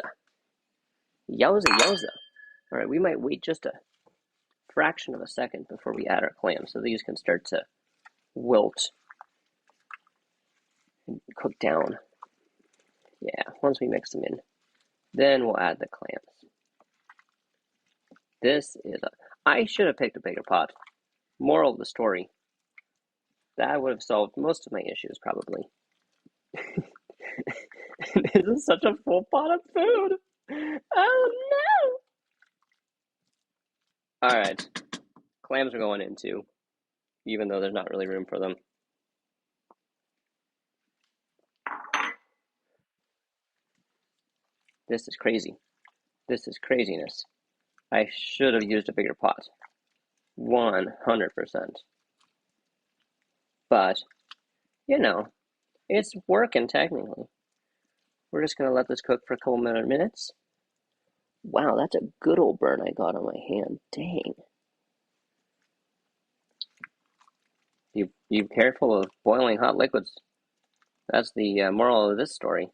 Yowza, yowza. All right, we might wait just a fraction of a second before we add our clams so these can start to wilt and cook down. Yeah, once we mix them in, then we'll add the clams. This is I should have picked a bigger pot. Moral of the story, that would have solved most of my issues probably. This is such a full pot of food. Oh no! All right, clams are going in too, even though there's not really room for them. This is crazy. This is craziness. I should have used a bigger pot. 100%. But, you know, it's working technically. We're just going to let this cook for a couple minutes. Wow, that's a good old burn I got on my hand. Dang. Be careful of boiling hot liquids. That's the moral of this story.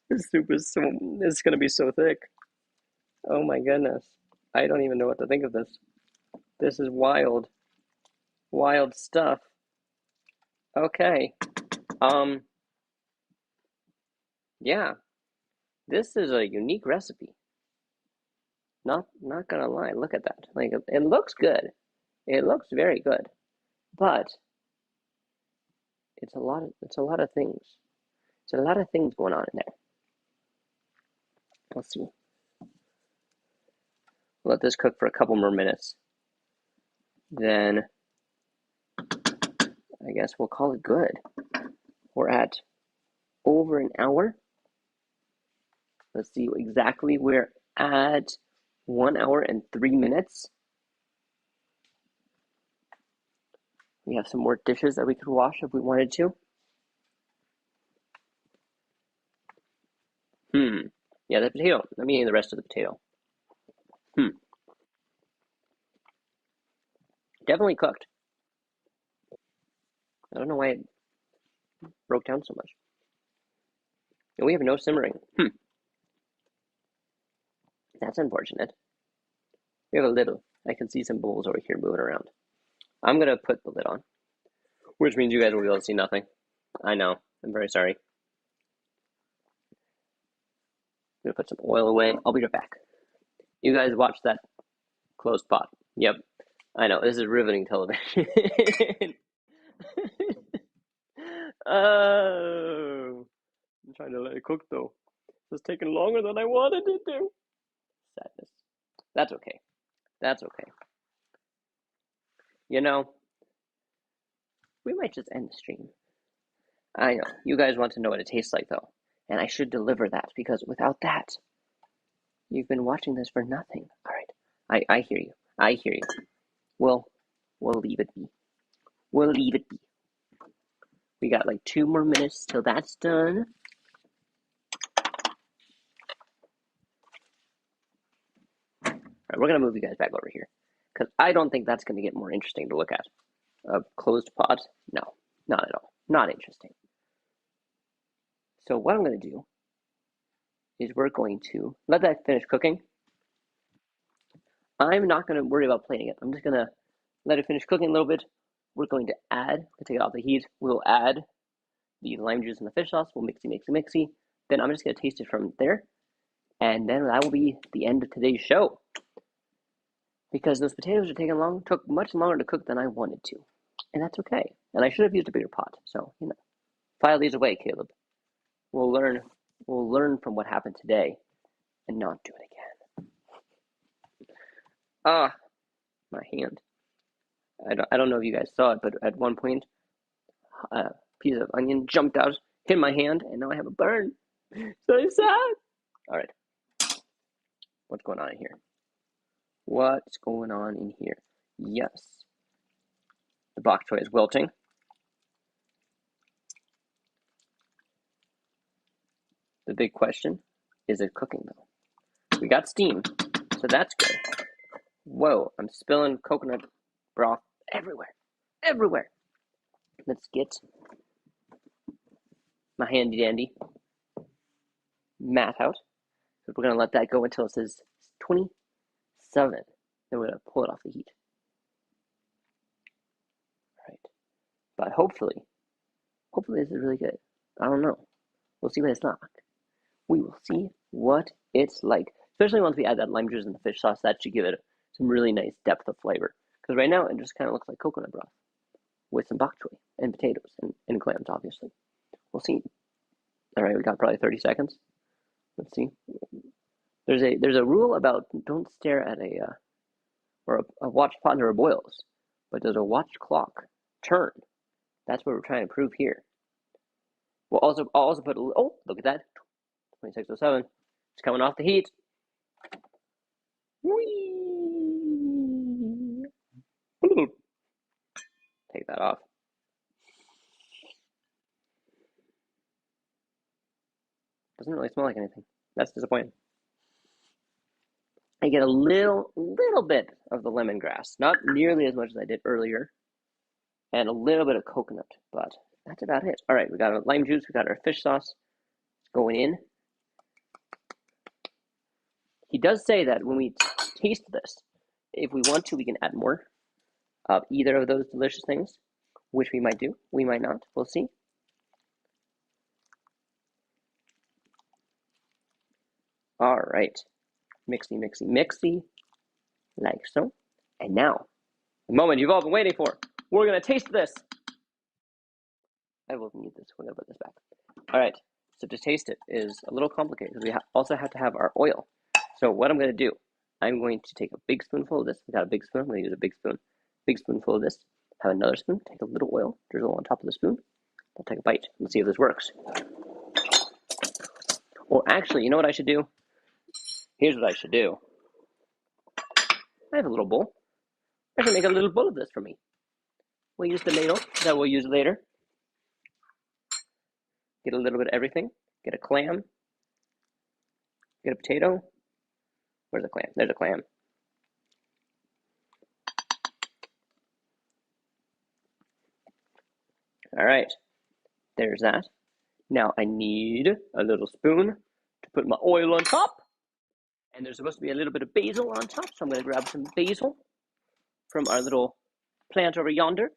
This soup is it's going to be so thick. Oh my goodness. I don't even know what to think of this. This is wild. Wild stuff. Okay. Yeah. This is a unique recipe. Not gonna lie. Look at that. Like it looks good. It looks very good. But it's a lot of things. It's a lot of things going on in there. Let's see. Let this cook for a couple more minutes. Then I guess we'll call it good. We're at over an hour. Let's see exactly. We're at 1 hour and 3 minutes. We have some more dishes that we could wash if we wanted to. Yeah, the potato. I mean the rest of the potato. Definitely cooked. I don't know why it broke down so much. And we have no simmering. That's unfortunate. We have a little. I can see some bowls over here moving around. I'm going to put the lid on, which means you guys will be able to see nothing. I know. I'm very sorry. I'm going to put some oil away. I'll be right back. You guys watch that closed pot. Yep. I know. This is riveting television. Oh. I'm trying to let it cook, though. It's taking longer than I wanted it to. Sadness. That's okay. That's okay. You know, we might just end the stream. I know. You guys want to know what it tastes like, though. And I should deliver that, because without that, you've been watching this for nothing. All right. I hear you. I hear you. We'll leave it be. We'll leave it be. We got like 2 more minutes till that's done. All right, we're going to move you guys back over here, because I don't think that's going to get more interesting to look at. A closed pot? No, not at all. Not interesting. So what I'm going to do is we're going to let that finish cooking. I'm not going to worry about plating it. I'm just going to let it finish cooking a little bit. We're going to take it off the heat. We'll add the lime juice and the fish sauce. We'll mixy. Then I'm just going to taste it from there. And then that will be the end of today's show. Because those potatoes took much longer to cook than I wanted to. And that's okay. And I should have used a bigger pot. So, file these away, Caleb. We'll learn from what happened today and not do it again. Ah, my hand. I don't know if you guys saw it, but at one point, a piece of onion jumped out, hit my hand, and now I have a burn. So sad. All right. What's going on in here? What's going on in here? Yes. The bok choy is wilting. The big question, is it cooking though? We got steam, so that's good. Whoa, I'm spilling coconut broth everywhere. Let's get my handy dandy mat out. So we're going to let that go until it says 27. Then we're going to pull it off the heat. All right. But hopefully this is really good. I don't know. We'll see what it's like. We will see what it's like. Especially once we add that lime juice and the fish sauce, that should give it some really nice depth of flavor. Because right now it just kind of looks like coconut broth with some bok choy and potatoes and clams, obviously. We'll see. All right, we got probably 30 seconds. Let's see. There's a rule about don't stare at a watch pot never boils, but does a watch clock turn? That's what we're trying to prove here. I'll also put a little, oh, look at that, 2607. It's coming off the heat. Whee! Take that off. Doesn't really smell like anything. That's disappointing. I get a little bit of the lemongrass, not nearly as much as I did earlier, and a little bit of coconut, but that's about it. All right, we got our lime juice, we got our fish sauce going in. He does say that when we taste this, if we want to, we can add more of either of those delicious things, which we might do, we might not, we'll see. All right, mixy, like so. And now, the moment you've all been waiting for, we're gonna taste this. I will need this, we're gonna put this back. All right, so to taste it is a little complicated. We also have to have our oil. So what I'm gonna do, I'm going to take a big spoonful of this. We got a big spoon, I'm gonna use a big spoonful of this. Have another spoon, take a little oil, drizzle on top of the spoon. I'll take a bite, let's see if this works. Or actually, you know what I should do? Here's what I should do. I have a little bowl. I should make a little bowl of this for me. We'll use the ladle that we'll use later. Get a little bit of everything. Get a clam. Get a potato. Where's the clam? There's a clam. All right. There's that. Now I need a little spoon to put my oil on top. And there's supposed to be a little bit of basil on top, so I'm going to grab some basil from our little plant over yonder.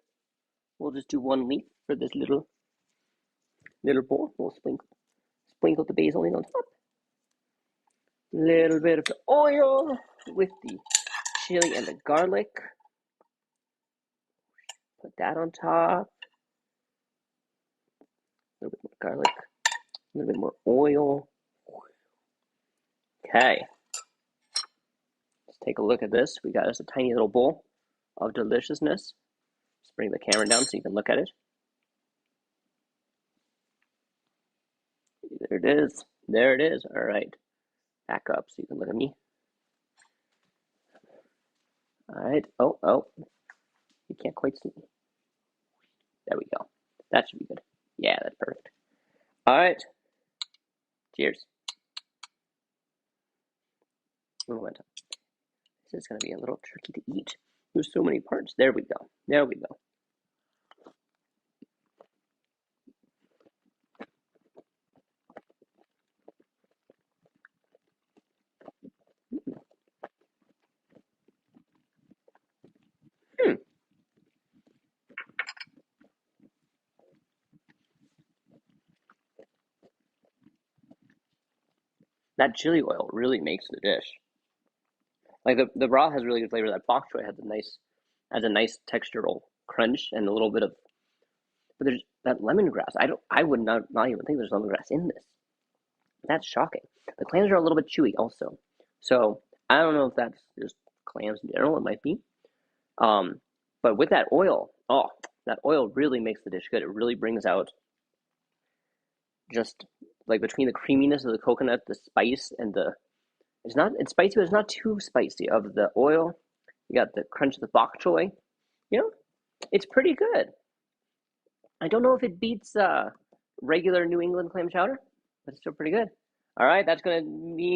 We'll just do one leaf for this little bowl. We'll sprinkle the basil in on top. Little bit of the oil with the chili and the garlic. Put that on top. A little bit more garlic. A little bit more oil. Okay. Let's take a look at this. We got us a tiny little bowl of deliciousness. Let's bring the camera down so you can look at it. There it is. There it is. All right. Back up so you can look at me. All right. Oh. You can't quite see me. There we go. That should be good. Yeah, that's perfect. All right. Cheers. Momentum. This is going to be a little tricky to eat. There's so many parts. There we go. There we go. that chili oil really makes the dish. Like the raw has really good flavor. That bok choy has a nice textural crunch and a little bit of, but there's that lemongrass. I would not even think there's lemongrass in this. That's shocking. The clams are a little bit chewy also. So I don't know if that's just clams in general. It might be. Um, but with that oil, oh, that oil really makes the dish good. It really brings out just like between the creaminess of the coconut, the spice, and it's spicy, but it's not too spicy. Of the oil, you got the crunch of the bok choy. You know, it's pretty good. I don't know if it beats regular New England clam chowder, but it's still pretty good. All right, that's gonna be